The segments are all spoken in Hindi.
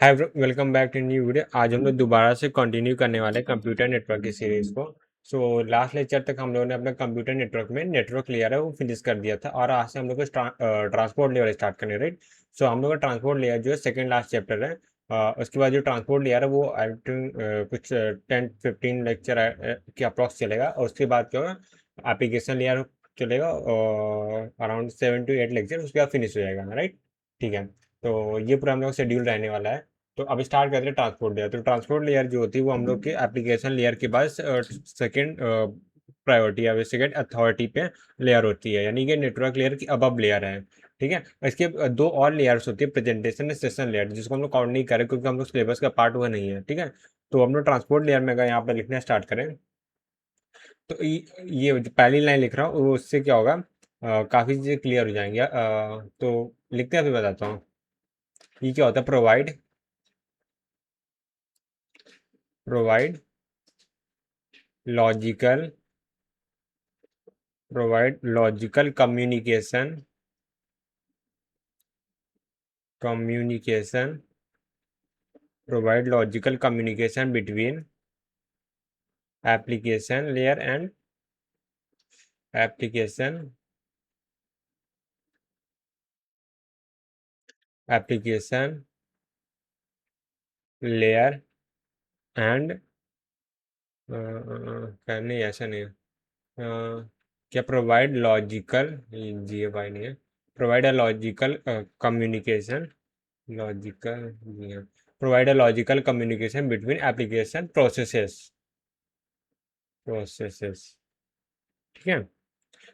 Hi welcome back to new video. आज हम लोग दोबारा से कंटिन्यू करने वाले हैं कंप्यूटर नेटवर्क की सीरीज को। लास्ट लेक्चर तक हम लोगों ने अपना कंप्यूटर नेटवर्क में नेटवर्क लेयर है वो फिनिश कर दिया था और आज से हम लोग को ट्रांसपोर्ट लेयर स्टार्ट करने, राइट। हम लोग का ट्रांसपोर्ट लेयर जो है सेकंड लास्ट चैप्टर है। उसके बाद जो ट्रांसपोर्ट लेयर है वो आई थिंक कुछ 10-15 लेक्चर के अप्रॉक्स चलेगा और उसके बाद क्या होगा, एप्लीकेशन लेयर चलेगा और अराउंड 7 to 8 लेक्चर उसके बाद फिनिश हो जाएगा, राइट। ठीक है, तो ये पूरा हम लोग शेड्यूल रहने वाला है। तो अब स्टार्ट करते हैं ट्रांसपोर्ट लेयर। तो ट्रांसपोर्ट लेयर जो होती है वो हम लोग के एप्लीकेशन लेयर के बाद सेकंड प्रायोरिटी या सेकंड अथॉरिटी पे लेयर होती है, यानी कि नेटवर्क लेयर की अबव लेयर है। ठीक है, इसके दो और लेयर्स होती है, प्रेजेंटेशन और सेशन लेयर, जिसको हम लोग काउंट नहीं करें क्योंकि हम लोग सिलेबस का पार्ट हुआ नहीं है। ठीक है, तो हम लोग ट्रांसपोर्ट लेयर में अगर यहाँ पे लिखना स्टार्ट करें तो ये जो पहली लाइन लिख रहा हूँ उससे क्या होगा, काफ़ी चीज़ें क्लियर हो जाएंगी। तो लिखते हैं फिर बताता हूँ। ये क्या होता है, provide logical logical communication provide logical communication between application layer and application application layer and नहीं ऐसा नहीं है। क्या प्रोवाइड लॉजिकल, जी वाई नहीं है, provide a logical communication logical, provide a logical communication between application processes. ठीक है,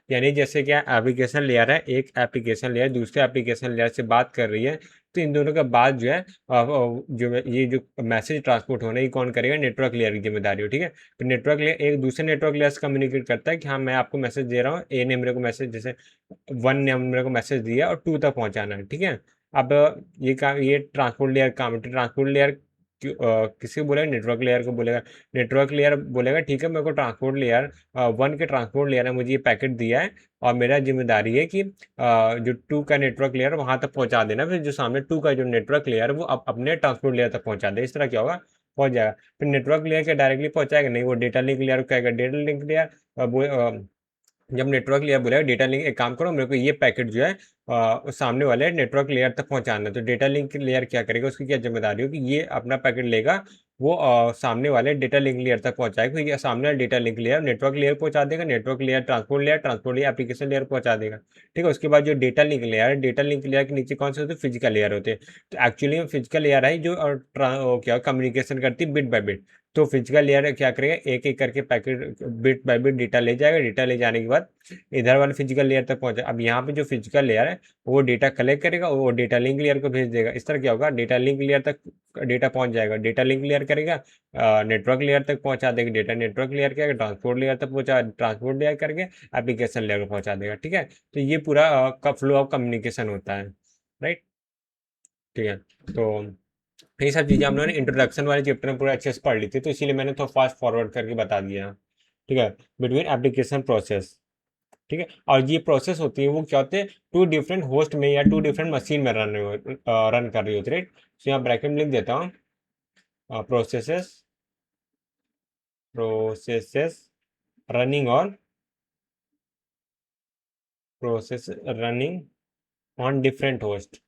यानी जैसे क्या एप्लीकेशन लेयर है, एक एप्लीकेशन लेयर दूसरे एप्लीकेशन लेयर से बात कर रही है, तो इन दोनों का बात जो है ये जो मैसेज ट्रांसपोर्ट होना है ये कौन करेगा, नेटवर्क लेयर की जिम्मेदारी हो। ठीक है, तो नेटवर्क लेयर एक दूसरे नेटवर्क लेयर से कम्युनिकेट करता है कि हाँ मैं आपको मैसेज दे रहा हूँ, ए ने मेरे को मैसेज, जैसे 1 ने मेरे को मैसेज दिया और 2 तक पहुंचाना है। ठीक है, अब ये ट्रांसपोर्ट लेयर काम है। ट्रांसपोर्ट लेयर किसी को बोलेगा, नेटवर्क लेयर को बोलेगा। नेटवर्क लेयर बोलेगा ठीक है, मेरे को ट्रांसपोर्ट लेयर 1 के ट्रांसपोर्ट लेयर ने मुझे ये पैकेट दिया है और मेरा जिम्मेदारी है कि जो 2 का नेटवर्क लेयर वहां तक पहुंचा देना, फिर जो सामने 2 का जो नेटवर्क लेयर है वो अपने ट्रांसपोर्ट लेयर तक पहुंचा दे। इस तरह क्या होगा, पहुंच जाएगा। फिर नेटवर्क लेयर के डायरेक्टली पहुंचाएगा नहीं, वो डेटा लिंक लेयर को कहेगा। डेटा लिंक लेयर जब नेटवर्क लेयर बोलेगा डेटा लिंक, एक काम करो मेरे को ये पैकेट जो है सामने वाले नेटवर्क लेयर तक पहुंचाना है, तो डेटा लिंक लेयर क्या करेगा, उसकी क्या जिम्मेदारी हो कि ये अपना पैकेट लेगा, वो सामने वाले डेटा लिंक लेयर तक पहुंचाएगा। फिर ये सामने वाला data link layer network layer पहुंचा देगा, network layer transport layer application layer पहुंचा देगा। ठीक है, उसके बाद जो डेटा लिंक लेयर है, डेटा लिंक लेयर के नीचे कौन से होते हैं, फिजिकल लेयर होते हैं। तो एक्चुअली में फिजिकल लेयर है जो क्या कम्युनिकेशन करती है बिट बाय बिट। तो फिजिकल लेयर क्या करेगा, एक एक करके packet bit by bit data ले जाएगा। डेटा ले जाने के बाद इधर वाले फिजिकल लेयर तक पहुंचा। अब यहाँ पे जो फिजिकल लेयर है वो डेटा कलेक्ट करेगा, वो डेटा लिंक लेयर को भेज देगा। इस तरह क्या होगा, डेटा लिंक लेयर तक डेटा पहुंच जाएगा। डेटा लिंक लेयर करेगा, नेटवर्क लेयर तक पहुंचा देगा। डेटा नेटवर्क लेयर करेगा, ट्रांसपोर्ट लेयर तक पहुंचा, ट्रांसपोर्ट लेयर करके एप्लीकेशन लेयर को पहुंचा देगा। ठीक है, तो ये पूरा का फ्लो ऑफ कम्युनिकेशन होता है, राइट। ठीक है, तो ये सब चीज़ें हम लोगों ने इंट्रोडक्शन वाले चैप्टर में पूरा अच्छे से पढ़ ली थी, तो इसीलिए मैंने थोड़ा फास्ट फॉरवर्ड करके बता दिया। ठीक है, बिटवीन एप्लीकेशन प्रोसेस। ठीक है, और ये प्रोसेस होती है वो क्या होते हैं, 2 डिफरेंट होस्ट में या 2 डिफरेंट मशीन में रन कर रही होती है, राइट। तो यहाँ ब्रैकेट में लिख देता हूँ, processes processes running on process running on different host.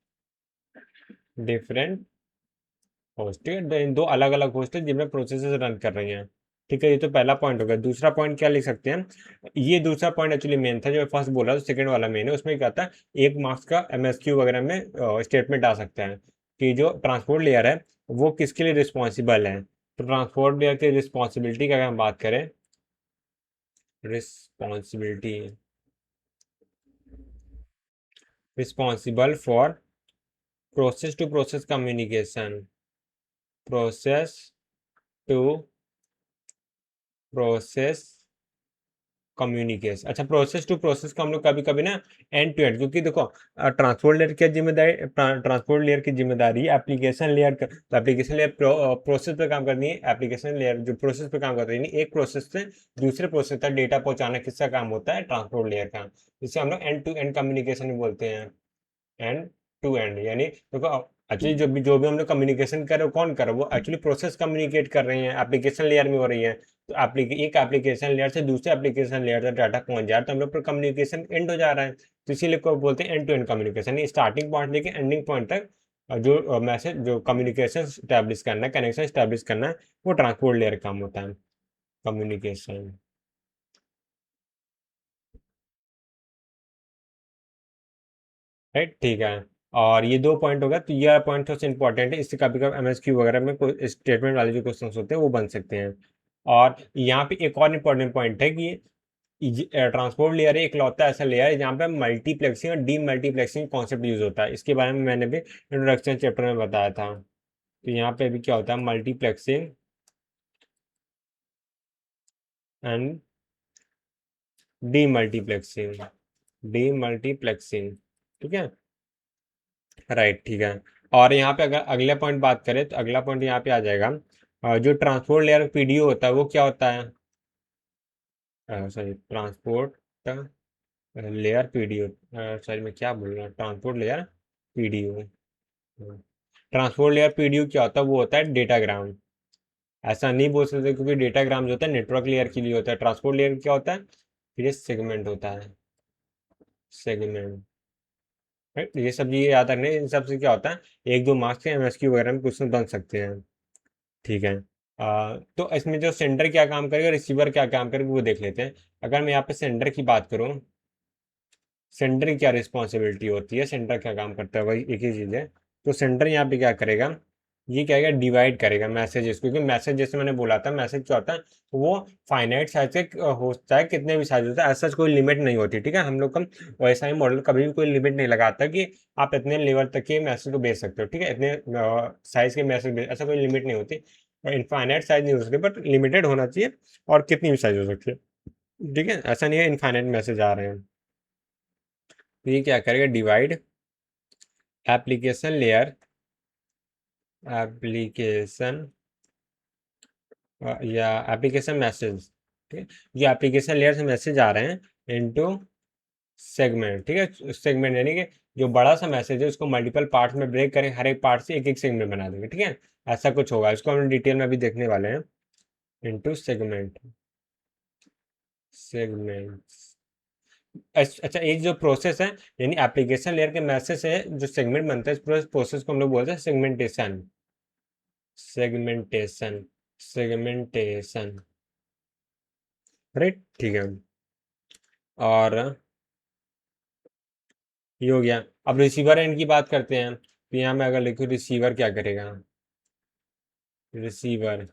ठीक है, दो अलग अलग होस्ट है जिनमें प्रोसेसेस रन कर रही हैं। ठीक है, ये तो पहला पॉइंट हो गया। दूसरा पॉइंट क्या लिख सकते हैं, ये दूसरा पॉइंट एक्चुअली मेन था, जो फर्स्ट बोला था सेकंड वाला मेन है। उसमें क्या था, 1 मार्क्स का एमएसक्यू वगैरह में स्टेटमेंट आ सकते हैं कि जो ट्रांसपोर्ट लेयर है वो किसके लिए रिस्पॉन्सिबल है। तो ट्रांसपोर्ट लेयर की रिस्पॉन्सिबिलिटी की अगर हम बात करें, responsibility responsible for process to process communication, process to process communication. अच्छा, प्रोसेस टू प्रोसेस को हम लोग कभी कभी ना एंड टू एंड, क्योंकि देखो ट्रांसपोर्ट लेयर की जिम्मेदारी, ट्रांसपोर्ट लेयर की जिम्मेदारी एप्लीकेशन लेयर का, तो एप्लीकेशन लेयर प्रोसेस पे काम करनी है। एप्लीकेशन लेयर जो प्रोसेस पे काम करती है, यानी एक प्रोसेस से दूसरे प्रोसेस तक डेटा पहुंचाना किसका काम होता है, ट्रांसपोर्ट लेयर का। इसे हम लोग एंड टू एंड कम्युनिकेशन बोलते हैं। एंड टू एंड यानी देखो, एक्चुअली जो भी हम लोग कम्युनिकेशन कर रहे हो कौन कर रहा है, वो एक्चुअली प्रोसेस कम्युनिकेट कर रहे हैं, एप्लीकेशन लेयर में हो रही है। तो एक एप्लीकेशन लेयर से दूसरे एप्लीकेशन लेयर तक डाटा पहुंच जा रहा है, तो हम लोग पर कम्युनिकेशन एंड हो जा रहा है। तो इसीलिए को बोलते हैं end to end communication, starting point लेके एंडिंग पॉइंट तक जो मैसेज जो कम्युनिकेशन स्टैब्लिश करना है, कनेक्शन स्टैब्लिश करना है, वो ट्रांसपोर्ट लेयर का काम होता है, कम्युनिकेशन। राइट, ठीक है। और ये दो पॉइंट हो गया, तो ये पॉइंट सबसे इंपॉर्टेंट है, इससे कभी कभी एमएसक्यू वगैरह में कोई स्टेटमेंट वाले जो क्वेश्चन होते हैं वो बन सकते हैं। और यहाँ पे एक और इम्पोर्टेंट पॉइंट है कि ट्रांसपोर्ट लेयर एक लौता ऐसा लेयर है जहाँ पे मल्टीप्लेक्सिंग और डी मल्टीप्लेक्सिंग कॉन्सेप्ट यूज होता है। इसके बारे में मैंने भी इंट्रोडक्शन चैप्टर में बताया था। तो यहाँ पे भी क्या होता है, multiplexing and D multiplexing, D multiplexing, ठीक है। राइट, ठीक है। और यहाँ पे अगर अगला पॉइंट बात करें तो अगला पॉइंट यहाँ पे आ जाएगा, जो ट्रांसपोर्ट लेयर पीडीओ होता है वो क्या होता है, sorry transport layer PDO, sorry मैं क्या बोल रहा हूँ, transport layer PDO. Transport layer PDU क्या होता है, वो होता है डेटाग्राम। ऐसा नहीं बोल सकते क्योंकि डेटाग्राम जो होता है नेटवर्क लेयर के लिए होता है, ट्रांसपोर्ट लेयर क्या होता है, फिर ये सेगमेंट होता है, सेगमेंट। ये सब ये याद रखने, इन सब से क्या होता है, एक दो मार्क्स के एमएसक्यू वगैरह में क्वेश्चन बन सकते हैं। ठीक है। तो इसमें जो सेंडर क्या काम करेगा, रिसीवर क्या काम करेगा, वो देख लेते हैं। अगर मैं यहाँ पे सेंडर की बात करूँ, सेंडर की क्या रिस्पॉन्सिबिलिटी होती है, सेंडर क्या काम करता है, वही एक ही चीज़ है। तो सेंडर यहाँ पे क्या करेगा, ये क्या करेगा, डिवाइड करेगा मैसेजेस, क्योंकि मैसेज जैसे मैंने बोला था, मैसेज क्या होता है, वो फाइनाइट साइज के होता है, कितने भी साइज होता है, ऐसा कोई लिमिट नहीं होती। ठीक है, हम लोग का वैसा ही मॉडल कभी भी कोई लिमिट नहीं लगाता कि आप इतने लेवल तक के मैसेज को भेज सकते हो। ठीक है, इतने साइज के मैसेज भेज, ऐसा कोई लिमिट नहीं होती। इनफाइनाइट साइज नहीं हो सकती, बट लिमिटेड होना चाहिए, और कितनी भी साइज हो सकती है। ठीक है, ऐसा नहीं है इनफाइनाइट मैसेज आ रहे हैं। तो ये क्या करेगा, डिवाइड एप्लीकेशन लेयर, एप्लीकेशन या एप्लीकेशन मैसेज, ठीक है, जो एप्लीकेशन लेयर से मैसेज आ रहे हैं इनटू सेगमेंट। ठीक है, सेगमेंट यानी कि जो बड़ा सा मैसेज है उसको मल्टीपल पार्ट्स में ब्रेक करें, हर एक पार्ट से एक एक सेगमेंट बना देंगे। ठीक है, ऐसा कुछ होगा, इसको हम डिटेल में भी देखने वाले हैं। Into segment, segments. अच्छा, एक जो प्रोसेस है, यानी एप्लीकेशन लेयर के मैसेज है जो सेगमेंट बनता है, इस प्रोसेस को हम लोग बोलते हैं सेगमेंटेशन, सेगमेंटेशन, सेगमेंटेशन। राइट, ठीक है। और ये हो गया। अब रिसीवर एंड की बात करते हैं, तो यहाँ मैं अगर लिखूँ रिसीवर क्या करेगा, रिसीवर,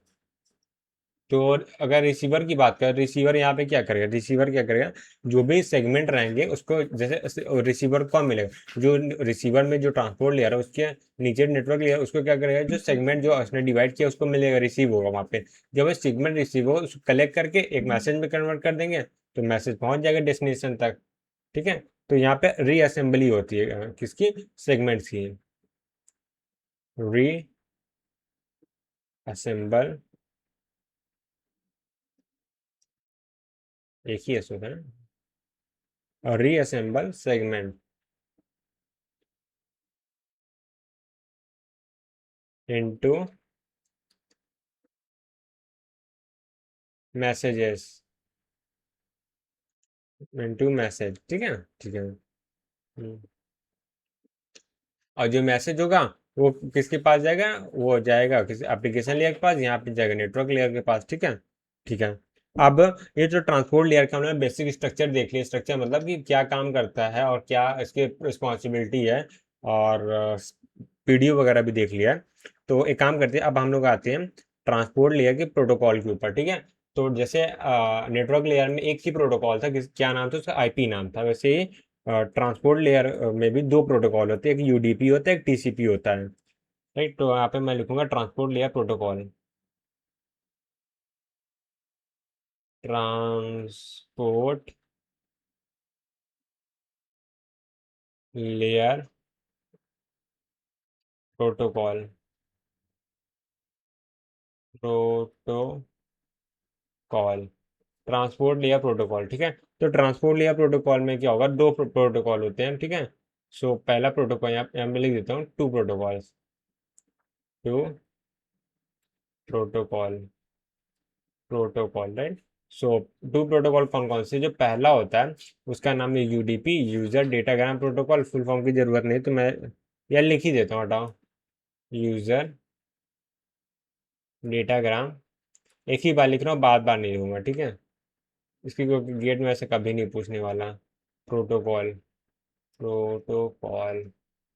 तो अगर रिसीवर की बात करें, रिसीवर यहाँ पे क्या करेगा, रिसीवर क्या करेगा, जो भी सेगमेंट रहेंगे उसको, जैसे रिसीवर को मिलेगा, जो रिसीवर में जो ट्रांसपोर्ट लेयर है उसके नीचे नेटवर्क लेयर, उसको क्या करेगा, जो सेगमेंट जो उसने डिवाइड किया उसको मिलेगा, रिसीव होगा वहाँ पे। जब वो सेगमेंट रिसीव हो, उसको कलेक्ट करके एक मैसेज में कन्वर्ट कर देंगे, तो मैसेज पहुंच जाएगा डेस्टिनेशन तक। ठीक है, तो यहाँ पे रीअसेंबली होती है किसकी, सेगमेंट्स की, री असेंबल, एक ही ऐसे होता है ना, reassemble segment into messages, into message. ठीक है, ठीक है। और जो मैसेज होगा वो किसके पास जाएगा, वो जाएगा किसी एप्लीकेशन लेयर के पास, यहाँ पे जाएगा नेटवर्क लेयर के पास। ठीक है, ठीक है। अब ये जो ट्रांसपोर्ट लेयर का हमने बेसिक स्ट्रक्चर देख लिया, स्ट्रक्चर मतलब कि क्या काम करता है और क्या इसकी रिस्पॉन्सिबिलिटी है, और पीडीओ वगैरह भी देख लिया है। तो एक काम करते हैं, अब हम लोग आते हैं ट्रांसपोर्ट लेयर के प्रोटोकॉल के ऊपर। ठीक है, तो जैसे नेटवर्क लेयर में एक ही प्रोटोकॉल था, क्या नाम था उसका, आईपी नाम था, वैसे ही ट्रांसपोर्ट लेयर में भी दो प्रोटोकॉल होते हैं, एक यूडीपी होता है, एक टीसीपी होता है। राइट, तो यहाँ पे मैं लिखूंगा transport layer protocol, transport layer protocol, protocol, transport layer protocol. ठीक है, तो ट्रांसपोर्ट लेयर प्रोटोकॉल में क्या होगा, दो प्रोटोकॉल होते हैं। ठीक है, सो पहला प्रोटोकॉल यहाँ यहाँ मैं लिख देता हूँ, two protocols, two protocol, protocol right. So two protocol कौन कौन से, जो पहला होता है उसका नाम है UDP, user datagram protocol. Full form की जरूरत नहीं तो मैं यार लिख ही देता हूँ, हटाओ। यूजर डेटाग्राम, एक ही बार लिख रहा हूँ, बार बार नहीं लूंगा, ठीक है। इसकी कोई गेट में ऐसे कभी नहीं पूछने वाला। Protocol, protocol.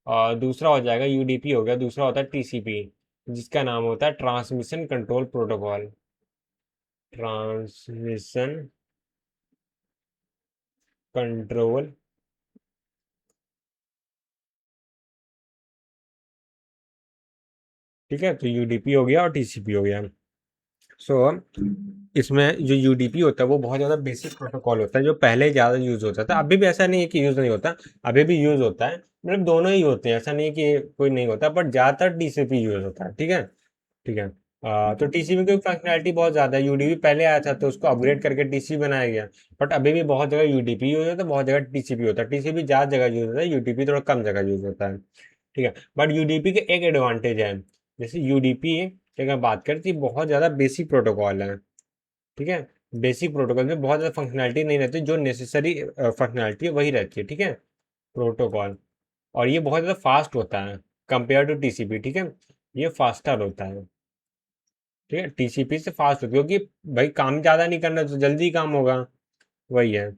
और दूसरा हो जाएगा यूडीपी हो गया, दूसरा होता है टीसीपी, जिसका नाम होता है transmission control protocol. Transmission control, ठीक है। तो यूडीपी हो गया और टीसीपी हो गया। सो इसमें जो यूडीपी होता है वो बहुत ज़्यादा बेसिक प्रोटोकॉल होता है, जो पहले ज़्यादा यूज़ होता था। अभी भी ऐसा नहीं है कि यूज़ नहीं होता, अभी भी यूज़ होता है, मतलब दोनों ही होते हैं, ऐसा नहीं है कि कोई नहीं होता, बट ज़्यादातर टीसीपी यूज़ होता है, ठीक है। ठीक है। तो टीसीपी की फंक्शनैलिटी बहुत ज़्यादा है। यूडीपी पहले आया था तो उसको अपग्रेड करके टीसीपी बनाया गया, बट अभी भी बहुत जगह यूडीपी यूज होता है, बहुत जगह टीसीपी होता है। टीसीपी ज़्यादा जगह यूज होता है, यूडीपी थोड़ा कम जगह यूज होता है, ठीक है। बट यूडीपी के एक एडवांटेज है, जैसे यूडीपी की अगर बात करें तो ये बहुत ज़्यादा बेसिक प्रोटोकॉल है, ठीक है। बेसिक प्रोटोकॉल में बहुत ज़्यादा फंक्शनैलिटी नहीं रहती, जो नेसेसरी फंक्शनैलिटी है वही रहती है, ठीक है, प्रोटोकॉल। और ये बहुत ज़्यादा फास्ट होता है कंपेयर टू टीसीपी, ठीक है। ये फास्टर होता है, ठीक है। टीसीपी से फास्ट होती है क्योंकि भाई काम ज़्यादा नहीं करना तो जल्दी काम होगा, वही है।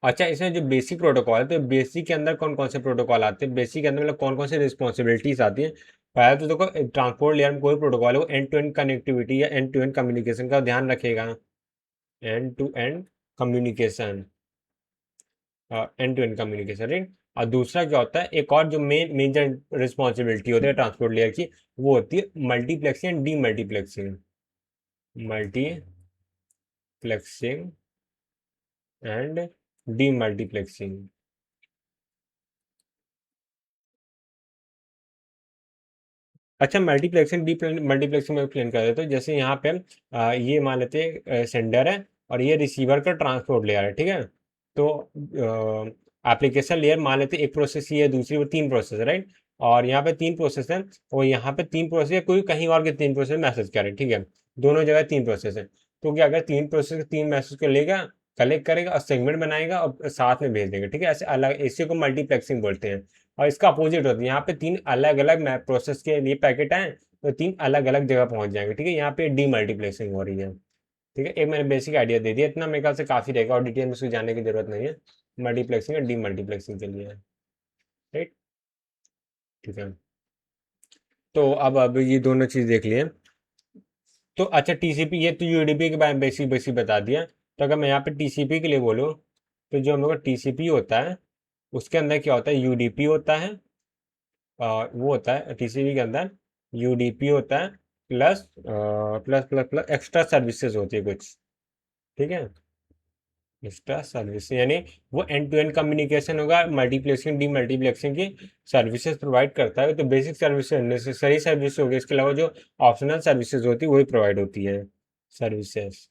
अच्छा, इसमें जो बेसिक प्रोटोकॉल है, तो बेसिक के अंदर कौन कौन से प्रोटोकॉल आते हैं, बेसिक के अंदर मतलब कौन कौन से रिस्पॉन्सिबिलिटीज आती हैं। पहले तो देखो, ट्रांसपोर्ट लेयर में कोई प्रोटोकॉल है वो एंड टू एंड कनेक्टिविटी या एंड टू एंड कम्युनिकेशन का ध्यान रखेगा। End to end communication, end to end communication right. और दूसरा क्या होता है, एक और जो मेजर रिस्पॉन्सिबिलिटी होती है ट्रांसपोर्ट लेयर की, वो होती है multiplexing and demultiplexing. Multiplexing and demultiplexing. अच्छा, मल्टीप्लेक्सिंग डी मल्टीप्लेक्सिंग में एक्सप्लेन कर देते हो। जैसे यहाँ पे ये मान लेते हैं सेंडर है और ये रिसीवर का ट्रांसपोर्ट लेयर है, ठीक है। तो एप्लीकेशन लेयर मान लेते हैं एक प्रोसेस ही है, दूसरी वो तीन प्रोसेस है राइट। और यहाँ पे तीन प्रोसेस है, और यहाँ पे तीन प्रोसेस है, कोई कहीं और के तीन प्रोसेस मैसेज करे, ठीक है। दोनों जगह तीन प्रोसेस है, तो क्या अगर तीन प्रोसेस तीन मैसेज को लेगा, कलेक्ट करेगा और सेगमेंट बनाएगा और साथ में भेज देगा, ठीक है। ऐसे अलग, इसी को मल्टीप्लेक्सिंग बोलते हैं। और इसका अपोजिट होता है, यहाँ पे तीन अलग अलग मैप प्रोसेस के लिए पैकेट आए तो तीन अलग अलग जगह पहुंच जाएंगे, ठीक है। यहाँ पे डीमल्टीप्लेक्सिंग हो रही है, ठीक है। एक मैंने बेसिक आइडिया दे दिया, इतना मेरे ख्याल से काफ़ी रहेगा और डिटेल में उसको जाने की जरूरत नहीं है। मल्टीप्लेक्सिंग और डीमल्टीप्लेक्सिंग के लिए, राइट, ठीक है। तो अब ये दोनों चीज़ देख लिए। तो अच्छा, टीसीपी, ये तो यूडीपी के बारे में बेसिक बेसिक बता दिया। तो अगर मैं यहाँ पे टीसीपी के लिए बोलूँ, तो जो हम लोग का टीसीपी होता है उसके अंदर क्या होता है, यूडीपी होता है। वो होता है टीसीपी के अंदर, यूडीपी होता है, plus plus plus plus extra services होती है कुछ, ठीक है। एक्स्ट्रा सर्विस यानी वो एंड टू एंड कम्युनिकेशन होगा, मल्टीप्लेक्सिंग डीमल्टीप्लेक्सिंग की सर्विसेज प्रोवाइड करता है। तो बेसिक सर्विस नेसेसरी सर्विस हो गई, इसके अलावा जो ऑप्शनल सर्विसेज होती है वही प्रोवाइड होती है, सर्विसेज।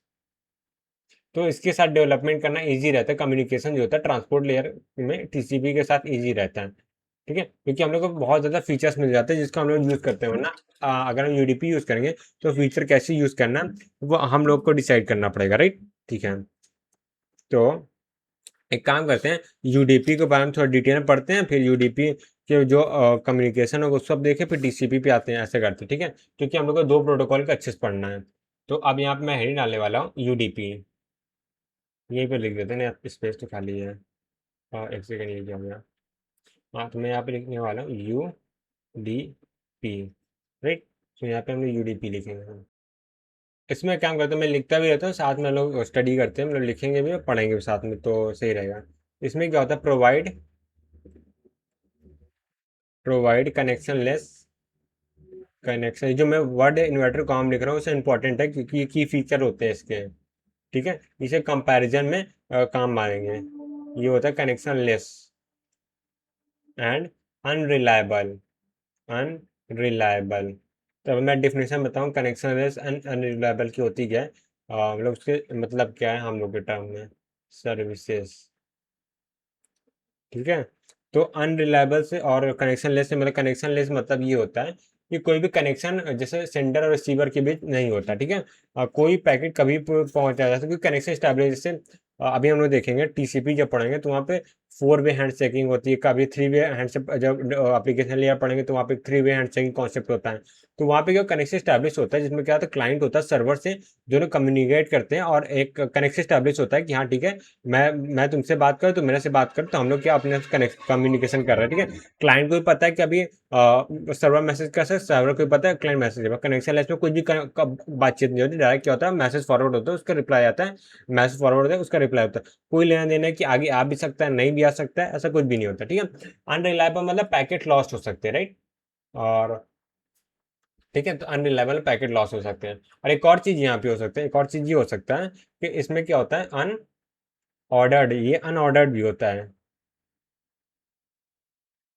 तो इसके साथ डेवलपमेंट करना इजी रहता है, कम्युनिकेशन जो होता है ट्रांसपोर्ट लेयर में टीसीपी के साथ इजी रहता है, ठीक है। क्योंकि हम लोग को बहुत ज़्यादा फीचर्स मिल जाते हैं जिसको हम लोग यूज़ करते हैं, वरना अगर हम यूडीपी यूज़ करेंगे तो फीचर कैसे यूज़ करना वो हम लोग को डिसाइड करना पड़ेगा, राइट, ठीक है। तो एक काम करते हैं, यूडीपी के बारे में थोड़ा डिटेल में पढ़ते हैं, फिर यूडीपी के जो कम्युनिकेशन होगा सब देखें, फिर टीसीपी पे आते हैं, ऐसे करते हैं, ठीक है। क्योंकि हम लोग को दो प्रोटोकॉल का अच्छे से पढ़ना है। तो अब यहाँ पे मैं हेडिंग डालने वाला हूँ यूडीपी, यहीं पे लिख देते हैं ना, स्पेस तो खाली है। हाँ, एक सेकंड, ये क्या हो गया। हाँ, तो मैं यहाँ पे लिखने वाला हूँ यू डी पी, राइट। तो यहाँ पे हम लोग यूडीपी लिखेंगे। इसमें काम करते हैं, मैं लिखता भी रहता हूँ साथ में, लोग स्टडी करते हैं, मतलब लिखेंगे भी और पढ़ेंगे भी साथ में, तो सही रहेगा। इसमें क्या होता है, प्रोवाइड कनेक्शन लेस कनेक्शन। जो मैं वर्ड इन्वर्टर कॉम लिख रहा हूँ उसे इंपॉर्टेंट है क्योंकि ये की फीचर होते हैं इसके, ठीक है। इसे कंपैरिजन में काम मानेंगे। ये होता है connection less and unreliable, unreliable. तो अब मैं डिफिनेशन बताऊं कनेक्शन लेस एंड अनरिलायबल की होती क्या है, मतलब उसके मतलब क्या है हम लोग के टर्म में, सर्विसेज, ठीक है। तो अनरिलायबल से और कनेक्शन लेस से, मतलब कनेक्शन लेस मतलब ये होता है कि कोई भी कनेक्शन जैसे सेंडर और रिसीवर के बीच नहीं होता, ठीक है। कोई पैकेट कभी पहुंचा जा सकता है, कनेक्शन स्टैब्लिश, जैसे अभी हम लोग देखेंगे टीसीपी जब पढ़ेंगे तो वहाँ पे 4 वे हैंड शेकिंग होती है, कभी 3 वे हैंड शेक, जब एप्लीकेशन लेयर पढ़ेंगे तो वहाँ पे 3 वे हैंड शेकिंग कॉन्सेप्ट होता है। तो वहाँ पे क्या कनेक्शन स्टैब्लिश होता है, जिसमें क्या होता है क्लाइंट होता है सर्वर से, दोनों कम्युनिकेट करते हैं और एक कनेक्शन स्टैब्लिश होता है कि हाँ ठीक है, मैं तुमसे बात करूँ, तो मेरे से बात कर, तो हम लोग क्या अपने कनेक्ट कम्युनिकेशन कर रहे हैं, ठीक है। क्लाइंट को भी पता है कि अभी सर्वर मैसेज कर सकता है, सर्वर को भी पता है क्लाइंट मैसेज है। कनेक्शन लेस में कुछ भी बातचीत नहीं होती, डायरेक्ट क्या होता है मैसेज फॉरवर्ड होता है, उसका रिप्लाई आता है, मैसेज फॉरवर्ड होता है, उसका रिप्लाई होता है। कोई लेना देना है कि आगे आ भी सकता है, नहीं भी आ सकता है, ऐसा कुछ भी नहीं होता, ठीक है। अनरिलायबल मतलब पैकेट लॉस्ट हो सकते हैं, राइट। और ठीक है, तो अनरिलायबल पैकेट लॉस हो सकते हैं। और एक और चीज यहाँ पे हो सकता है, एक और चीज ये हो सकता है कि इसमें क्या होता है अनऑर्डर्ड, ये अनऑर्डर्ड भी होता है।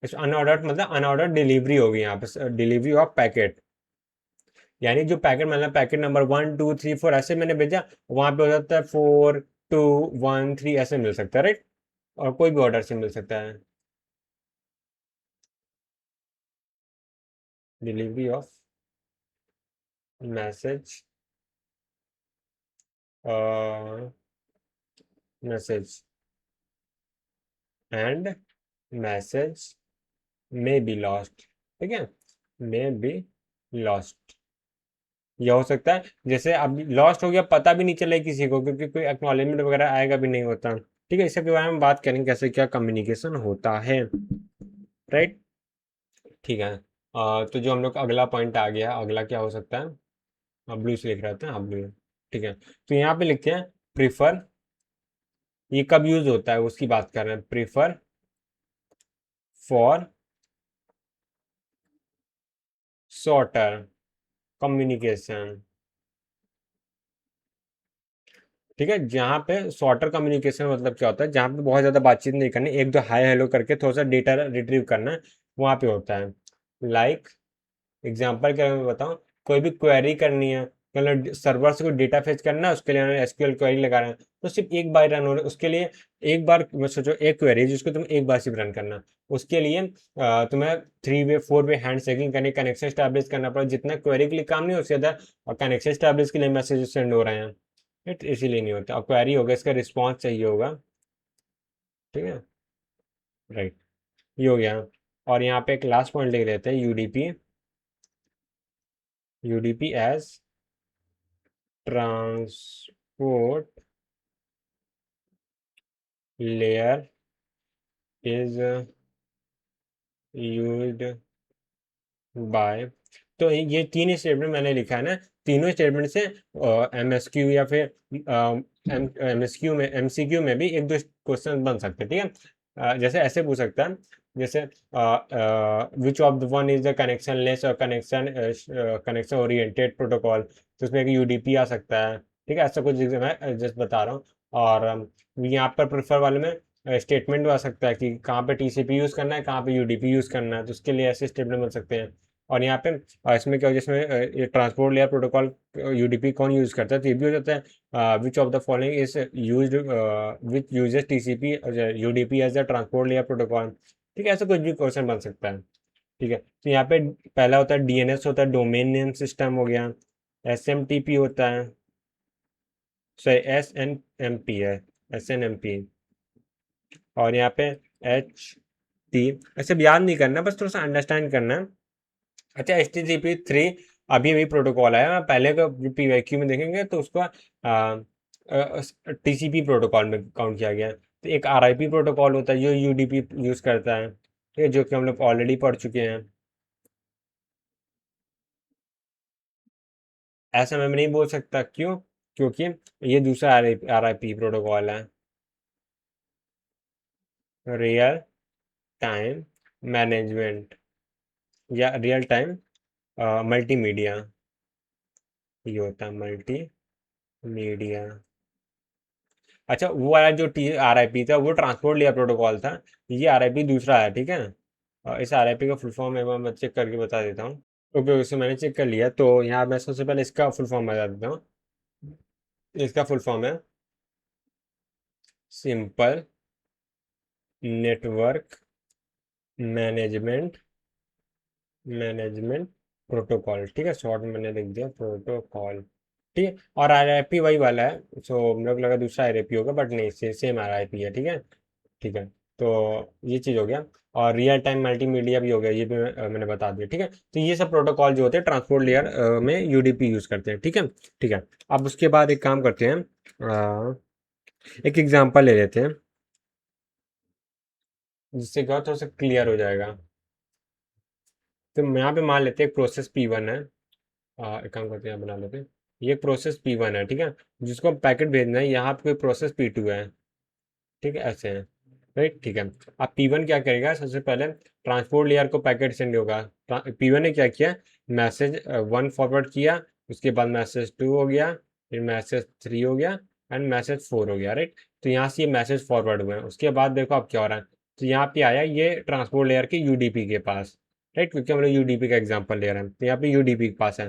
इस अनऑर्डर्ड मतलब अनऑर्डर्ड डिलीवरी होगी यहाँ पे, डिलीवरी ऑफ पैकेट। यानी जो पैकेट मतलब पैकेट नंबर 1 2 3 4 ऐसे मैंने भेजा, वहां पे हो जाता है 4 2 1 3 ऐसे मिल सकता है, राइट। और कोई भी ऑर्डर से मिल सकता है। Delivery of message, message and message may be lost, ठीक है, मे बी लॉस्ट। यह हो सकता है जैसे अब लॉस्ट हो गया, पता भी नहीं चले किसी को, क्योंकि कोई एक्नॉलेजमेंट वगैरह आएगा भी नहीं होता, ठीक है। इसके बारे में बात करेंगे कैसे क्या कम्युनिकेशन होता है, राइट। ठीक है। तो जो हम लोग का अगला पॉइंट आ गया, अगला क्या हो सकता है, ब्लू से लिख रहे थे, हाँ ब्लू, ठीक है। तो यहाँ पे लिखते हैं प्रीफर, ये कब यूज होता है उसकी बात कर रहे हैं, प्रीफर फॉर शॉर्टर कम्युनिकेशन, ठीक है। जहाँ पे शॉर्टर कम्युनिकेशन मतलब क्या होता है, जहाँ पे बहुत ज़्यादा बातचीत नहीं करनी, एक दो हाय हेलो करके थोड़ा सा डेटा रिट्रीव करना है, वहाँ पे होता है। लाइक एग्जांपल के मैं बताऊँ, कोई भी क्वेरी करनी है, मतलब सर्वर से कोई डेटा फेच करना है, उसके लिए एसक्यूएल क्वेरी लगा रहे हैं, तो सिर्फ एक बार रन हो रहा है उसके लिए, एक बार सोचो एक क्वेरी जिसको तुम एक बार सिर्फ रन करना, उसके लिए तुम्हें 3 वे 4 वे हैंड शेकिंग करनी, कनेक्शन स्टैब्लिश करना पड़ा, जितना क्वेरी के लिए काम नहीं, उससे ज़्यादा और कनेक्शन स्टैब्लिश के लिए मैसेज सेंड हो रहे हैं, इसीलिए नहीं होता। और क्वेरी होगा, इसका रिस्पॉन्स चाहिए होगा, ठीक है, राइट। ये हो गया। और यहाँ पे एक लास्ट पॉइंट लिख देते हैं, UDP, UDP as transport layer is used by, तो ये तीन स्टेटमेंट मैंने लिखा है ना, तीनों स्टेटमेंट से एमएसक्यू या फिर एमएसक्यू में एमसीक्यू में भी एक दो क्वेश्चन बन सकते हैं, ठीक है। जैसे ऐसे पूछ सकता है, जैसे विच of the one is the connection less और कनेक्शन ओरिएंटेड प्रोटोकॉल, तो उसमें एक यूडीपी आ सकता है, ठीक है। ऐसा कुछ मैं जस्ट बता रहा हूँ। और यहाँ पर प्रेफर वाले में स्टेटमेंट आ सकता है कि कहाँ पे टीसीपी यूज़ करना है, कहाँ पे यूडीपी यूज़ करना है, तो उसके लिए ऐसे स्टेटमेंट बन सकते हैं। और यहाँ पे इसमें क्या हो, जिसमें ये ट्रांसपोर्ट लेयर प्रोटोकॉल यूडीपी कौन यूज़ करता है, तो ये भी हो जाता है which of the following is used which uses TCP UDP as the transport layer protocol, ठीक है। ऐसा कुछ भी क्वेश्चन बन सकता है, ठीक है। तो यहाँ पे पहला होता है डीएनएस, होता है डोमेन नेम सिस्टम हो गया, एसएमटीपी होता है, सॉरी एसएनएमपी है, एसएनएमपी। और यहाँ पे एच टी, ऐसे याद नहीं करना, बस थोड़ा सा अंडरस्टैंड करना है। अच्छा, HTTP 3 अभी अभी प्रोटोकॉल आया, पहले का पीवाईक्यू में देखेंगे तो उसको टीसीपी प्रोटोकॉल में काउंट किया गया है। तो एक आरआईपी प्रोटोकॉल होता है जो यूडीपी यूज करता है, ठीक है, जो कि हम लोग ऑलरेडी पढ़ चुके हैं। ऐसा मैं नहीं बोल सकता, क्यों, क्योंकि ये दूसरा आरआईपी प्रोटोकॉल है, रियल टाइम मैनेजमेंट या रियल टाइम मल्टीमीडिया, ये होता है मल्टीमीडिया। अच्छा, वो वाला जो टी आरआईपी था वो ट्रांसपोर्ट लेयर प्रोटोकॉल था, ये आरआईपी दूसरा है, ठीक है। इस आरआईपी का फुल फॉर्म मैं चेक करके बता देता हूँ। ओके, उसे मैंने चेक कर लिया, तो यहाँ मैं सबसे पहले इसका फुल फॉर्म बता देता हूँ। इसका फुल फॉर्म है simple network management management protocol, ठीक है, शॉर्ट में मैंने लिख दिया प्रोटोकॉल, ठीक है। और RIP वही वाला है, सो मेरे को लगा दूसरा RIP होगा, बट नहीं, सेम RIP है, ठीक है, ठीक है। तो ये चीज़ हो गया। और रियल टाइम मल्टीमीडिया भी हो गया, ये भी मैंने बता दिया, ठीक है। तो ये सब प्रोटोकॉल जो होते हैं ट्रांसपोर्ट लेयर में UDP यूज़ करते हैं, ठीक है, ठीक है। अब उसके बाद एक काम करते हैं, एक एग्जांपल ले लेते हैं, जिससे क्या थोड़ा सा क्लियर हो जाएगा। तो यहाँ पे मान लेते हैं एक प्रोसेस P1 है, एक काम करते हैं, यहाँ बना लेते हैं, ये एक प्रोसेस P1 है, ठीक है, जिसको पैकेट भेजना है, यहाँ पे कोई प्रोसेस P2 है, ठीक है, ऐसे है, राइट, ठीक है। अब P1 क्या करेगा, सबसे पहले ट्रांसपोर्ट लेयर को पैकेट सेंड होगा। P1 ने क्या किया, मैसेज 1 फॉरवर्ड किया, उसके बाद मैसेज 2 हो गया, फिर मैसेज 3 हो गया, एंड मैसेज 4 हो गया, राइट। तो यहाँ से ये मैसेज फॉरवर्ड हुए हैं, उसके बाद देखो अब क्या हो रहा है, तो यहाँ पे आया ये ट्रांसपोर्ट लेयर के UDP के पास, राइट, क्योंकि हम लोग UDP का एग्जाम्पल ले रहे हैं, तो यहाँ पे UDP के पास है।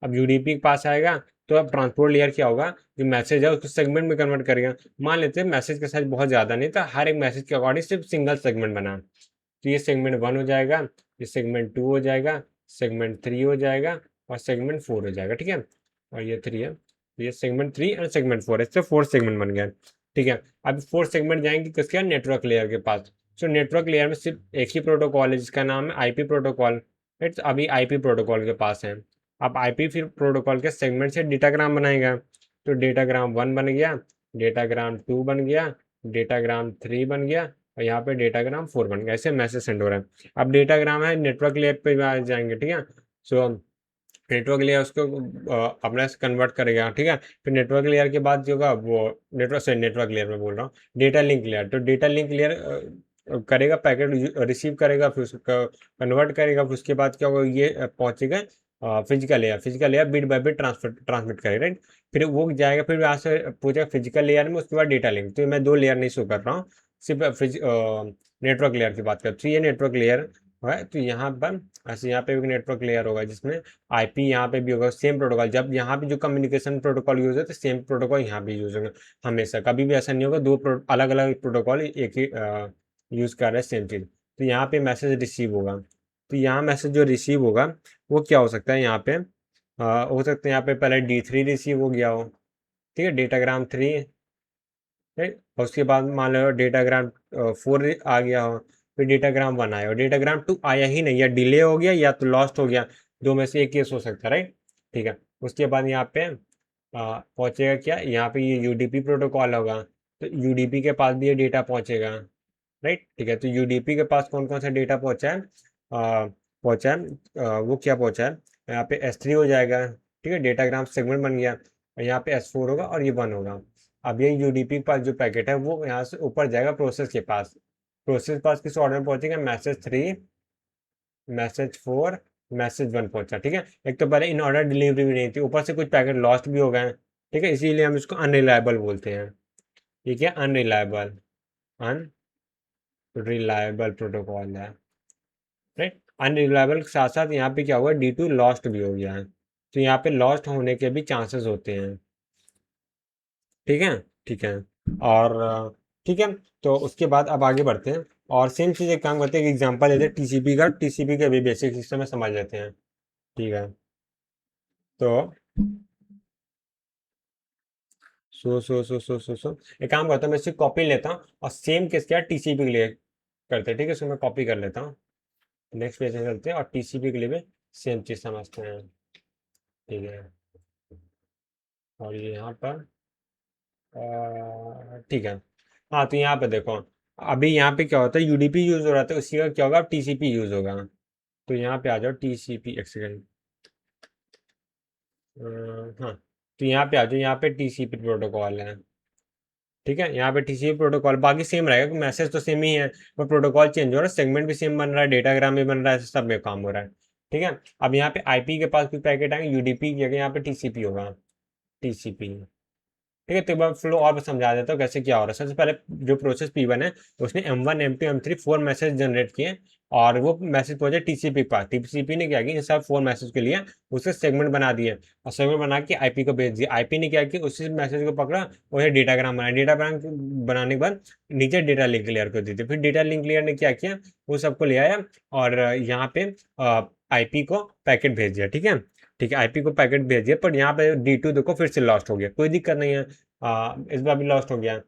अब UDP के पास आएगा, तो अब ट्रांसपोर्ट लेयर क्या होगा, जो मैसेज है उसको सेगमेंट में कन्वर्ट करेगा। मान लेते हैं मैसेज का साइज बहुत ज़्यादा नहीं था, हर एक मैसेज के अकॉर्डिंग सिर्फ सिंगल सेगमेंट बना, तो ये सेगमेंट 1 हो जाएगा, ये सेगमेंट 2 हो जाएगा, सेगमेंट 3 हो जाएगा, और सेगमेंट 4 हो जाएगा, ठीक है। और ये 3 है, तो ये सेगमेंट 3 और सेगमेंट 4 है, इससे 4 सेगमेंट बन गया, ठीक है। अब 4 सेगमेंट जाएंगे किसके, नेटवर्क लेयर के पास। सो नेटवर्क लेयर में सिर्फ एक ही प्रोटोकॉल है, जिसका नाम है IP प्रोटोकॉल, राइट। अभी IP प्रोटोकॉल के पास है। अब IP फिर प्रोटोकॉल के सेगमेंट से डेटाग्राम बनाएगा, तो डेटाग्राम 1 बन गया, डेटाग्राम 2 बन गया, डेटाग्राम 3 बन गया, और यहाँ पे डेटाग्राम 4 बन गया, ऐसे मैसेज सेंड हो रहा है। अब डेटाग्राम है, नेटवर्क लेयर पे आ जाएंगे, ठीक है। सो नेटवर्क लेयर उसको अपने से कन्वर्ट करेगा, ठीक है। फिर नेटवर्क लेयर के बाद जो होगा वो, नेटवर्क लेयर में बोल रहा हूँ, डेटा लिंक लेयर, तो डेटा लिंक लेयर करेगा, पैकेट रिसीव करेगा, फिर उसको कन्वर्ट करेगा, फिर उसके बाद क्या होगा, ये पहुंचेगा physical layer bit by bit transmit करेगा, राइट। फिर वो जाएगा, फिर यहाँ से पूछेगा फिजिकल लेयर में, उसके बाद डेटा लिंक। तो मैं 2 लेयर नहीं शो कर रहा हूँ, सिर्फ नेटवर्क लेयर की बात कर, तो ये नेटवर्क लेयर है। तो यहाँ पर ऐसे यहाँ पे भी नेटवर्क लेयर होगा, जिसमें IP यहाँ पे भी होगा, सेम प्रोटोकॉल। जब यहाँ पे जो कम्युनिकेशन प्रोटोकॉल यूज है, तो सेम प्रोटोकॉल यहाँ भी यूज होगा हमेशा, कभी भी ऐसा नहीं होगा दो अलग अलग प्रोटोकॉल एक ही यूज कर रहे हैं सेम चीज़। तो यहाँ पे मैसेज रिसीव होगा, तो यहाँ मैसेज जो रिसीव होगा वो क्या हो सकता है, यहाँ पे हो सकता है यहाँ पे पहले D3 रिसीव हो गया हो, ठीक है, डेटाग्राम 3, राइट। और उसके बाद मान लो डेटाग्राम 4 आ गया हो, फिर डेटाग्राम 1 आया हो, डेटाग्राम 2 आया ही नहीं, या डिले हो गया या तो लॉस्ट हो गया, दो में से एक केस हो सकता है, राइट, ठीक है। उसके बाद यहाँ पे पहुंचेगा क्या, यहाँ पे ये UDP प्रोटोकॉल होगा, तो UDP के पास भी ये डेटा पहुंचेगा, राइट, ठीक है। तो UDP के पास कौन कौन सा डेटा पहुंचा है, पहुंचा है, वो क्या पहुंचा है, यहाँ पे S3 हो जाएगा, ठीक है, डेटाग्राम सेगमेंट बन गया, और यहाँ पे S4 होगा, और ये 1 होगा। अब ये UDP के पास जो पैकेट है वो यहाँ से ऊपर जाएगा प्रोसेस के पास, प्रोसेस पास किस ऑर्डर में पहुंचेगा, मैसेज 3, मैसेज 4, मैसेज 1 पहुंचा, ठीक है। एक तो पहले इन ऑर्डर डिलीवरी भी नहीं थी, ऊपर से कुछ पैकेट लॉस्ट भी हो गए, ठीक है, इसीलिए हम इसको अनरिलायबल बोलते हैं। ये क्या, अनरिलायबल, अनरिलायबल प्रोटोकॉल है, राइट। अनरिलायबल के साथ साथ यहाँ पे क्या हुआ, D2 लॉस्ट भी हो गया है, तो यहाँ पे लॉस्ट होने के भी चांसेस होते हैं, ठीक है, ठीक है। और ठीक है, तो उसके बाद अब आगे बढ़ते हैं, और सेम चीज़ एक काम करते हैं, एक एग्जांपल लेते हैं TCP का, TCP के भी बेसिक सिस्टम में समझ लेते हैं, ठीक है। तो सो एक काम करता हूँ, मैं इसकी कॉपी लेता हूँ, और सेम केस क्या TCP के लिए करते हैं, ठीक है। सो मैं कॉपी कर लेता हूँ, नेक्स्ट पेज में चलते हैं, और TCP के लिए भी सेम चीज़ समझते हैं, ठीक है। और ये यहाँ पर ठीक है। हाँ, तो यहाँ पे देखो, अभी यहाँ पे क्या होता है, UDP यूज हो रहा था, उसी का क्या होगा, TCP यूज होगा। तो यहाँ पे आ जाओ, TCP, एक सेकेंड, हाँ, तो यहाँ पे आ जाओ, यहाँ पे TCP प्रोटोकॉल है, ठीक है। यहाँ पे TCP प्रोटोकॉल बाकी सेम रहेगा, मैसेज तो सेम ही है, पर प्रोटोकॉल चेंज हो रहा है, सेगमेंट भी सेम बन रहा है, डेटाग्राम भी बन रहा है, सब में काम हो रहा है, ठीक है। अब यहाँ पे IP के पास भी पैकेट आएंगे, UDP की जगह यहाँ पे TCP होगा, TCP, ठीक है, तो एक बार फ्लो और समझा देता हूँ कैसे क्या हो रहा है। सबसे पहले जो प्रोसेस P1 है उसने M1 M2 M3 4 message generate किए और वो मैसेज पहुंचे टीसीपी के पास। टीसीपी ने क्या किया, इन सब 4 मैसेज के लिए उसके सेगमेंट बना दिए और सेगमेंट बना के आईपी को भेज दिया। आईपी ने क्या किया, उसी मैसेज को पकड़ा और ये डेटाग्राम बनाया। डेटाग्राम बनाने के बाद नीचे डेटा लिंक लेयर को दी थी। फिर डेटा लिंक लेयर ने क्या किया, वो सबको ले आया और यहाँ पे आईपी को पैकेट भेज दिया। ठीक है, ठीक है, आईपी को पैकेट भेज दिया, पर यहाँ पे D2 देखो फिर से लॉस्ट हो गया। कोई दिक्कत नहीं है, इस बार भी लॉस्ट हो गया।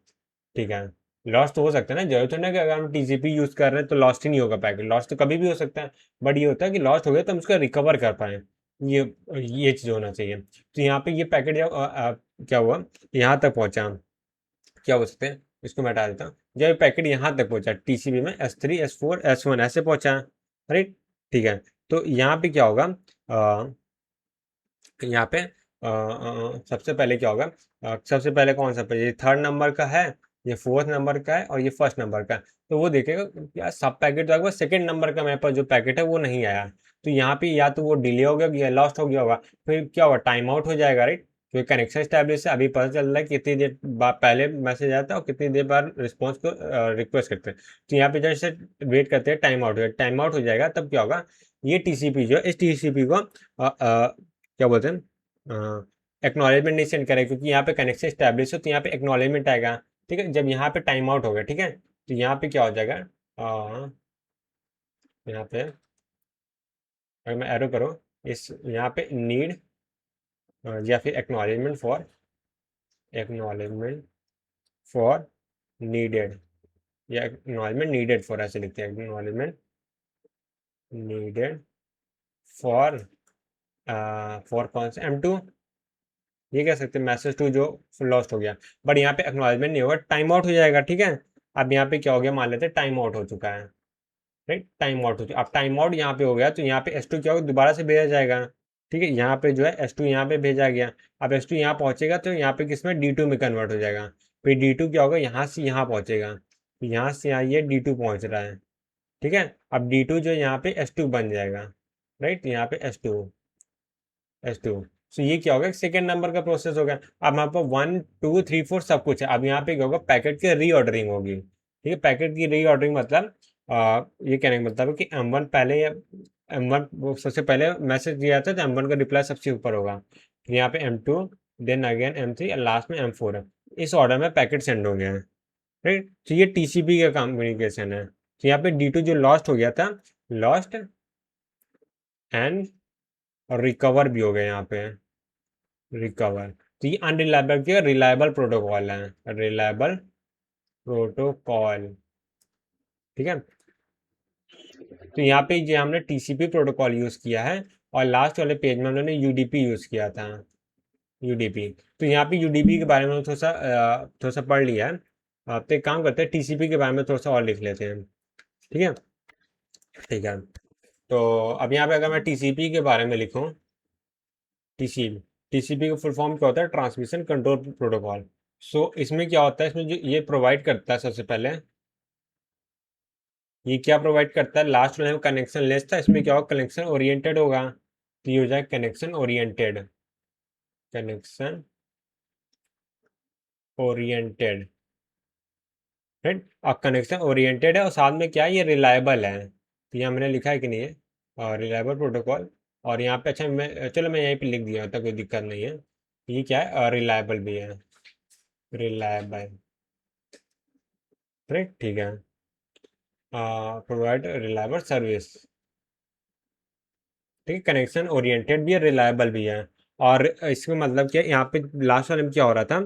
ठीक है, लॉस्ट तो हो सकता है ना, जरूरत है ना कि अगर हम टीसीपी यूज कर रहे हैं तो लॉस्ट ही नहीं होगा पैकेट। लॉस्ट तो कभी भी हो सकता है, बट ये होता है कि लॉस्ट हो गया तो हम उसका रिकवर कर पाए। ये ये चीज होना चाहिए। तो यहाँ पे ये पैकेट जब क्या हुआ, यहाँ तक पहुंचा, क्या बोल सकते हैं, इसको मैं हटा देता हूँ। जब ये पैकेट यहाँ तक पहुंचा टीसीपी में S3 S4 S1 ऐसे पहुंचा, राइट। ठीक है, तो यहाँ पे क्या होगा, यहाँ पे सबसे पहले क्या होगा, सबसे पहले कौन सा पेज, ये थर्ड नंबर का है, ये फोर्थ नंबर का है और ये फर्स्ट नंबर का है। तो वो देखेगा यार सब पैकेट तो आगे सेकंड नंबर का मेरे पास जो पैकेट है वो नहीं आया। तो यहाँ पे या तो वो डिले हो गया या लॉस्ट हो गया होगा। फिर क्या होगा, टाइम आउट हो जाएगा, राइट। क्योंकि कनेक्शन स्टैब्लिश है, अभी पता चल रहा है कितनी देर बाद पहले मैसेज आता है और कितनी देर बाद रिस्पॉन्स को रिक्वेस्ट करते हैं। तो यहाँ पे जैसे वेट करते हैं, टाइम आउट हो जाएगा। टाइम आउट हो जाएगा तब क्या होगा, ये टीसीपी जो है इस टीसीपी को क्या बोलते हैं, एक्नॉलेजमेंट नहीं सेंड करेगा, क्योंकि यहाँ पे कनेक्शन स्टैब्लिश हो तो यहाँ पे एक्नॉलेजमेंट आएगा। ठीक है, जब यहाँ पे टाइम आउट हो गया, ठीक है, तो यहाँ पे क्या हो जाएगा, यहाँ पे अगर मैं एरो करो, इस यहाँ पे नीड या फिर एक्नॉलेजमेंट फॉर नीडेड, या एक्नॉलेजमेंट नीडेड फॉर, ऐसे लिखते हैं, एक्नॉलेजमेंट नीडेड फॉर फॉर कौन सा M2, ये कह सकते हैं मैसेज टू जो लॉस्ट हो गया। बट यहाँ पे एक्नॉलेजमेंट नहीं होगा, टाइम आउट हो जाएगा। ठीक है, अब यहाँ पे क्या हो गया, मान लेते हैं टाइम आउट हो चुका है, राइट। टाइम आउट हो चुका, अब टाइम आउट यहाँ पे हो गया तो यहाँ पे S2 क्या होगा, दोबारा से भेजा जाएगा। ठीक है, यहाँ पे जो है S2 यहाँ पे भेजा गया। अब S2 यहाँ पहुंचेगा तो यहाँ पे किसमें, D2 में कन्वर्ट हो जाएगा। फिर D2 क्या होगा, यहाँ से यहाँ पहुंचेगा, तो यहाँ से यहाँ ये D2 पहुंच रहा है। ठीक है, अब D2 जो यहाँ पे S2 बन जाएगा, राइट। यहाँ पे S2 सो ये क्या होगा, सेकेंड नंबर का प्रोसेस हो गया। अब यहाँ पर 1 2 3 4 सब कुछ है। अब यहाँ पे क्या होगा, पैकेट की रीऑर्डरिंग होगी। ठीक है, पैकेट की रीऑर्डरिंग मतलब ये कहने का मतलब है कि M1 पहले या M1 वो सबसे पहले मैसेज दिया था तो M1 का रिप्लाई सबसे ऊपर होगा, फिर यहाँ पे M2, देन अगेन M3 और लास्ट में M4 है। इस ऑर्डर में पैकेट सेंड हो गया है, राइट। तो ये टीसीपी का कम्युनिकेशन है। तो यहाँ पे D2 जो लॉस्ट हो गया था, लॉस्ट एंड रिकवर भी हो गया यहाँ पे, रिकवर। तो ये अनरिलायबल क्या, रिलायबल प्रोटोकॉल है, रिलायबल प्रोटोकॉल। ठीक है, तो यहाँ पे जो हमने टीसीपी प्रोटोकॉल यूज किया है और लास्ट वाले पेज में हमने यूडीपी यूज किया था, यूडीपी। तो यहाँ पे यूडीपी के बारे में थोड़ा सा पढ़ लिया है। आप तो एक काम करते हैं, टीसीपी के बारे में थोड़ा सा और लिख लेते हैं। ठीक है, ठीक है। तो अब यहाँ पे अगर मैं टीसीपी के बारे में लिखूँ, टीसीपी, टीसीपी का फुल फॉर्म क्या होता है, ट्रांसमिशन कंट्रोल प्रोटोकॉल। सो इसमें क्या होता है, इसमें जो ये प्रोवाइड करता है, सबसे पहले ये क्या प्रोवाइड करता है, लास्ट में कनेक्शन लेस था, इसमें क्या होगा, कनेक्शन ओरिएंटेड होगा। तो ये हो जाए connection oriented, connection oriented, right. और कनेक्शन ओरिएंटेड है और साथ में क्या है, ये रिलायबल है। तो यहाँ मैंने लिखा है कि नहीं है, और रिलायबल प्रोटोकॉल। और यहाँ पे अच्छा, मैं चलो मैं यहीं पे लिख दिया था, कोई दिक्कत नहीं है। ये क्या है, रिलायबल भी है, रिलायबल, राइट। ठीक है, प्रोवाइड रिलायबल सर्विस। ठीक है, कनेक्शन ओरिएंटेड भी है, रिलायबल भी है। और इसमें मतलब क्या है, यहाँ पे लास्ट वाले में क्या हो रहा था,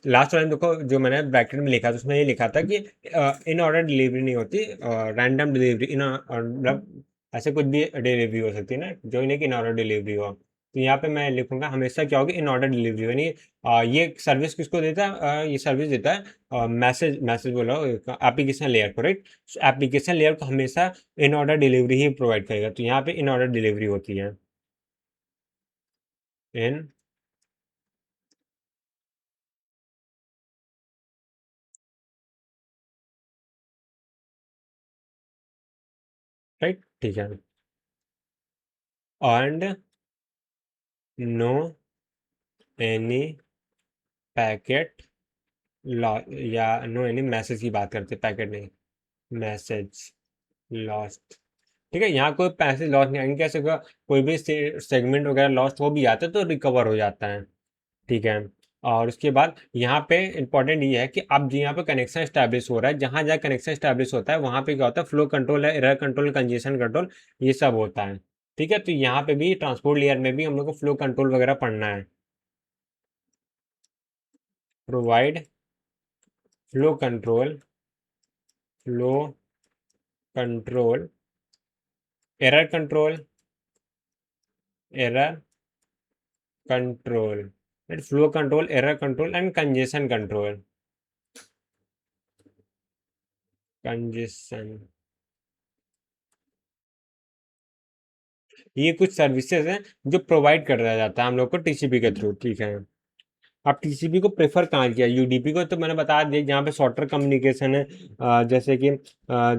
लास्ट वाले में देखो जो मैंने ब्रैकेट में लिखा था उसमें ये लिखा था कि इन ऑर्डर डिलीवरी नहीं होती, रैंडम डिलीवरी, इन मतलब ऐसे कुछ भी डिलीवरी हो सकती है ना, जो नहीं कि इन ऑर्डर डिलीवरी हो। तो यहाँ पे मैं लिखूंगा हमेशा क्या होगी, इन ऑर्डर डिलीवरी, यानी ये सर्विस किसको देता है, ये सर्विस देता है मैसेज मैसेज बोला एप्लीकेशन लेयर को, राइट। एप्लीकेशन लेयर को हमेशा in order delivery he provide करेगा। तो यहाँ पे इन ऑर्डर डिलीवरी होती है, इन, राइट। ठीक है, एंड नो एनी पैकेट या नो एनी मैसेज की बात करते, पैकेट नहीं, मैसेज लॉस्ट। ठीक है, यहाँ कोई पैसे लॉस नहीं आएंगे, कैसे होगा, कोई भी सेगमेंट वगैरह लॉस्ट हो भी जाता है तो रिकवर हो जाता है। ठीक है, और उसके बाद यहाँ पे इंपॉर्टेंट ये है कि अब यहाँ पे कनेक्शन स्टैब्लिश हो रहा है, जहाँ जहाँ कनेक्शन स्टैब्लिश होता है वहाँ पे क्या होता है, फ्लो कंट्रोल है, एरर कंट्रोल, कंजेशन कंट्रोल, ये सब होता है। ठीक है, तो यहाँ पे भी ट्रांसपोर्ट लेयर में भी हम लोग को फ्लो कंट्रोल वगैरह पढ़ना है। Provide flow control, flow control, error control, error control, flow control, error control and congestion control, congestion. ये कुछ सर्विसेज हैं जो प्रोवाइड कर दिया जाता है हम लोग को टीसीपी के थ्रू। ठीक है, आप टीसीपी को प्रेफर कहाँ किया, यूडीपी को तो मैंने बता दिया, जहाँ पे शॉर्टर कम्युनिकेशन है, जैसे कि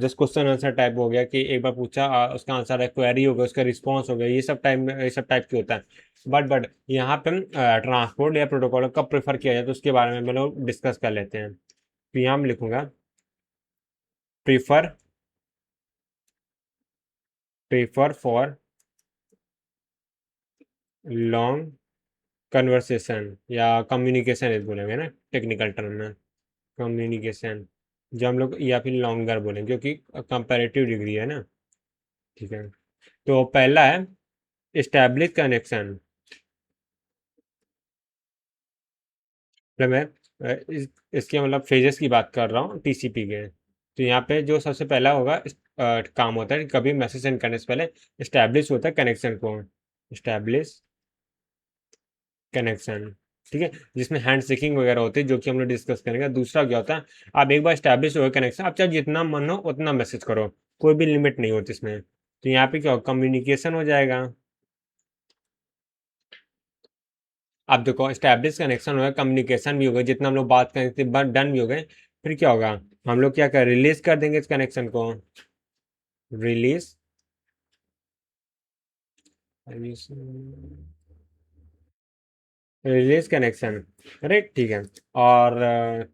जस्ट क्वेश्चन आंसर टाइप हो गया कि एक बार पूछा, उसका आंसर है, क्वेरी हो गया, उसका रिस्पॉन्स हो गया, ये सब टाइप में, ये सब टाइप की होता है। बट यहाँ पे हम ट्रांसपोर्ट या प्रोटोकॉल कब प्रेफर किया जाए तो उसके बारे में हम लोग डिस्कस कर लेते हैं। तो यहाँ हम लिखूंगा prefer, prefer for long conversation या कम्युनिकेशन बोलेंगे ना टेक्निकल टर्म में, कम्युनिकेशन, जो हम लोग, या फिर लॉन्गर बोलेंगे क्योंकि कंपैरेटिव डिग्री है ना। ठीक है, तो पहला है इस्टेब्लिश कनेक्शन। मतलब मैं इसके मतलब फेजेस की बात कर रहा हूँ टीसीपी के। तो यहाँ पे जो सबसे पहला होगा काम होता है कि कभी मैसेज सेंड करने से पहले इस्टेब्लिश होता है कनेक्शन को, इस्टेब्लिश कनेक्शन। ठीक है, जिसमें हैंड शेकिंग वगैरह होती है जो कि हम लोग डिस्कस करेंगे। दूसरा क्या होता है, आप एक बार स्टैब्लिश हो गए कनेक्शन, आप चाहे जितना मन हो उतना मैसेज करो, कोई भी लिमिट नहीं होती इसमें। तो यहाँ पे क्या हो, कम्युनिकेशन हो जाएगा। आप देखो स्टैब्लिश कनेक्शन हो गया, कम्युनिकेशन भी हो गया, जितना हम लोग बात करेंगे डन भी हो गए। फिर क्या होगा, हम लोग क्या कर रिलीज कर देंगे इस कनेक्शन को, रिलीज, रिलीज कनेक्शन। राइट, ठीक है। और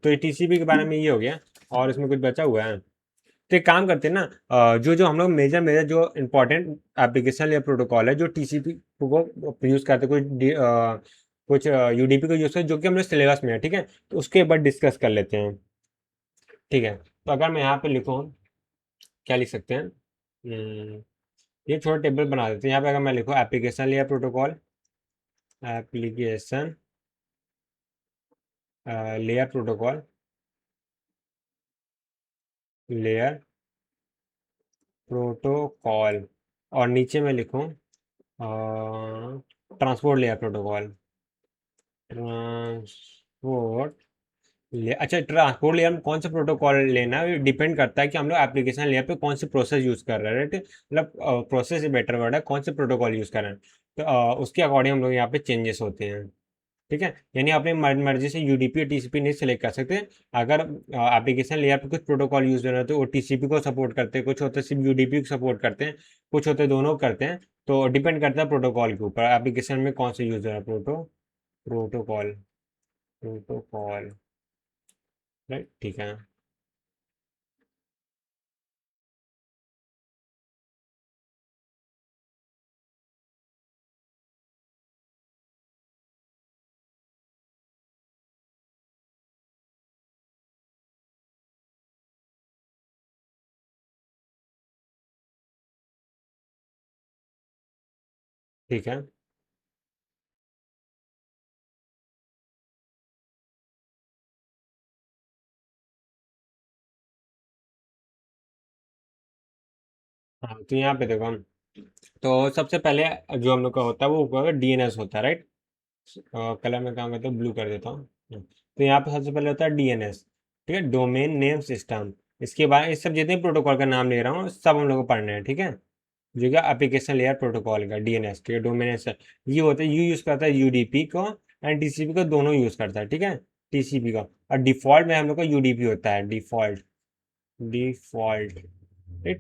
तो टीसीपी के बारे में ये हो गया, और इसमें कुछ बचा हुआ है। तो एक काम करते हैं ना, जो जो हम लोग मेजर मेजर जो इंपॉर्टेंट एप्लीकेशन या प्रोटोकॉल है जो टीसीपी को यूज़ करते हैं, कुछ यूडीपी को यूज़ करते हैं जो कि हम लोग सिलेबस में है। ठीक है, तो उसके बाद डिस्कस कर लेते हैं। ठीक है, तो अगर मैं यहाँ पे लिखूँ, क्या लिख सकते हैं, ये छोटा टेबल बना देते हैं। यहाँ पे अगर मैं लिखूँ application layer protocol, application layer protocol, layer protocol, और नीचे मैं लिखूँ ट्रांसपोर्ट लेयर प्रोटोकॉल, ट्रांसपोर्ट अच्छा, ट्रांसपोर्ट लेयर में कौन सा प्रोटोकॉल लेना है डिपेंड करता है कि हम लोग एप्लीकेशन लेयर पे कौन से प्रोसेस यूज़ कर रहे हैं। राइट, मतलब प्रोसेस बेटर वर्ड है, कौन से प्रोटोकॉल यूज़ कर रहे हैं, तो उसके अकॉर्डिंग हम लोग यहाँ पे चेंजेस होते हैं। ठीक है, यानी अपनी मर्जी से यूडीपी और टीसीपी नहीं सेलेक्ट कर सकते। अगर एप्लीकेशन लेयर पे कुछ प्रोटोकॉल यूज हो रहे हैं तो वो टीसीपी को सपोर्ट करते हैं, कुछ होते हैं सिर्फ यूडीपी को सपोर्ट करते हैं, कुछ होते हैं दोनों करते हैं। तो डिपेंड करता है प्रोटोकॉल के ऊपर, एप्लीकेशन में कौन सा यूज हो रहा है, प्रोटोकॉल, प्रोटोकॉल। राइट, ठीक है। ठीक है, हाँ, तो यहाँ पे देखो हम, तो सबसे पहले जो हम लोग का होता है वो डीएनएस होता है। राइट, कलर में काम करता हूँ, ब्लू कर देता हूँ। तो यहाँ पे सबसे पहले होता है डीएनएस। ठीक है, डोमेन नेम सिस्टम। इसके बाद इस सब जितने प्रोटोकॉल का नाम ले रहा हूँ सब हम लोग को पढ़ना है। ठीक है, जो क्या एप्लीकेशन लेयर प्रोटोकॉल का डीएनएस, ठीक है, डोमेन, ये होता है, यू यूज़ करता है यूडीपी को एंड टीसीपी को, दोनों यूज़ करता है। ठीक है, टीसीपी का, और डिफॉल्ट में हम लोग का यूडीपी होता है, डिफॉल्ट, डिफॉल्ट।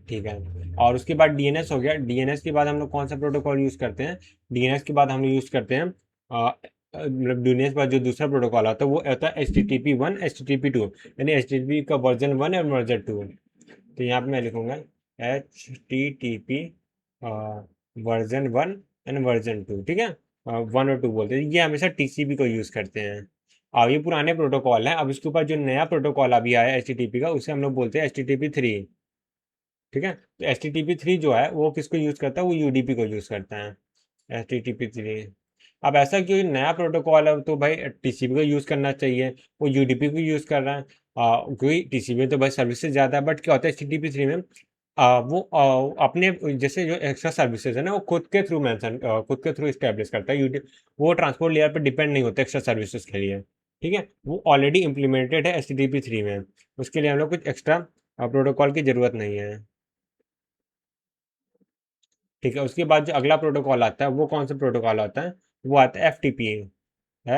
ठीक है, और उसके बाद डीएनएस हो गया। डीएनएस के बाद हम लोग कौन सा प्रोटोकॉल यूज़ करते हैं, डीएनएस के बाद हम लोग यूज़ करते हैं मतलब डीएनएस के बाद जो दूसरा प्रोटोकॉल आता है वो होता है HTTP 1 HTTP 2, यानी HTTP का वर्जन 1 और वर्जन 2। तो यहाँ पे मैं लिखूंगा HTTP वर्जन 1 एंड वर्जन 2, ठीक है। 1 और 2 बोलते हैं, ये हमेशा TCP को यूज़ करते हैं। अब ये पुराने प्रोटोकॉल है, अब इसके ऊपर जो नया प्रोटोकॉल अभी आया है HTTP का, उसे हम लोग बोलते हैं HTTP 3, ठीक है। तो HTTP 3 जो है वो किसको यूज़ करता है, वो UDP को यूज़ करता है, HTTP 3। अब ऐसा क्यों, नया प्रोटोकॉल है तो भाई TCP को यूज़ करना चाहिए, वो UDP को यूज़ कर रहा है। क्योंकि TCP में तो भाई सर्विसेज ज़्यादा है, बट क्या होता है HTTP 3 में वो अपने जैसे जो एक्स्ट्रा सर्विसेज है ना, वो खुद के थ्रू इस्टेब्लिश करता है। वो ट्रांसपोर्ट लेयर पर डिपेंड नहीं होता एक्स्ट्रा सर्विसेज के लिए, ठीक है। वो ऑलरेडी इम्प्लीमेंटेड है HTTP 3 में, उसके लिए हम लोग कुछ एक्स्ट्रा प्रोटोकॉल की ज़रूरत नहीं है, ठीक है। उसके बाद जो अगला प्रोटोकॉल आता है वो कौन सा प्रोटोकॉल आता है, वो आता है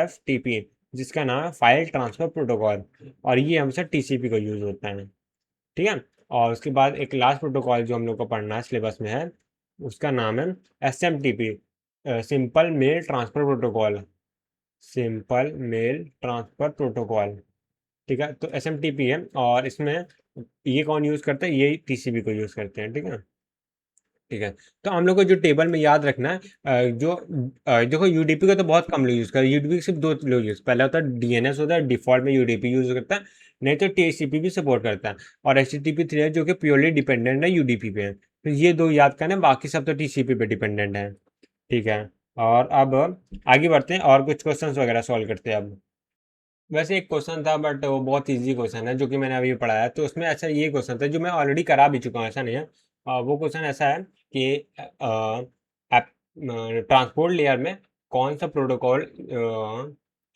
FTP, जिसका नाम है फाइल ट्रांसफर प्रोटोकॉल, और ये हमेशा TCP को यूज़ होता है, ठीक है। और उसके बाद एक लास्ट प्रोटोकॉल जो हम लोग को पढ़ना है सिलेबस में है, उसका नाम है SMTP, simple mail transfer protocol, simple mail transfer protocol, ठीक है। तो SMTP है, और इसमें ये कौन यूज़ करता है, ये TCP को यूज़ करते हैं, ठीक है। ठीक है, तो हम लोग को जो टेबल में याद रखना है, देखो यूडीपी का तो बहुत कम लोग यूज़ करते हैं, यूडीपी सिर्फ दो लोग यूज़, पहला होता है डीएनएस होता है, डिफॉल्ट में यूडीपी यूज़ करता है, नहीं तो टीसीपी भी सपोर्ट करता है, और HTTP 3 है जो कि प्योरली डिपेंडेंट है यूडीपी पे। तो ये दो याद करना है, बाकी सब तो TCP पे डिपेंडेंट है, ठीक है। और अब आगे बढ़ते हैं और कुछ क्वेश्चंस वगैरह सॉल्व करते हैं अब। वैसे एक क्वेश्चन था, बट वो बहुत इजी क्वेश्चन है जो कि मैंने अभी पढ़ाया, तो उसमें अच्छा ये क्वेश्चन था जो मैं ऑलरेडी करा भी चुका हूँ, ऐसा नहीं है। वो क्वेश्चन ऐसा है कि ट्रांसपोर्ट लेयर में कौन सा प्रोटोकॉल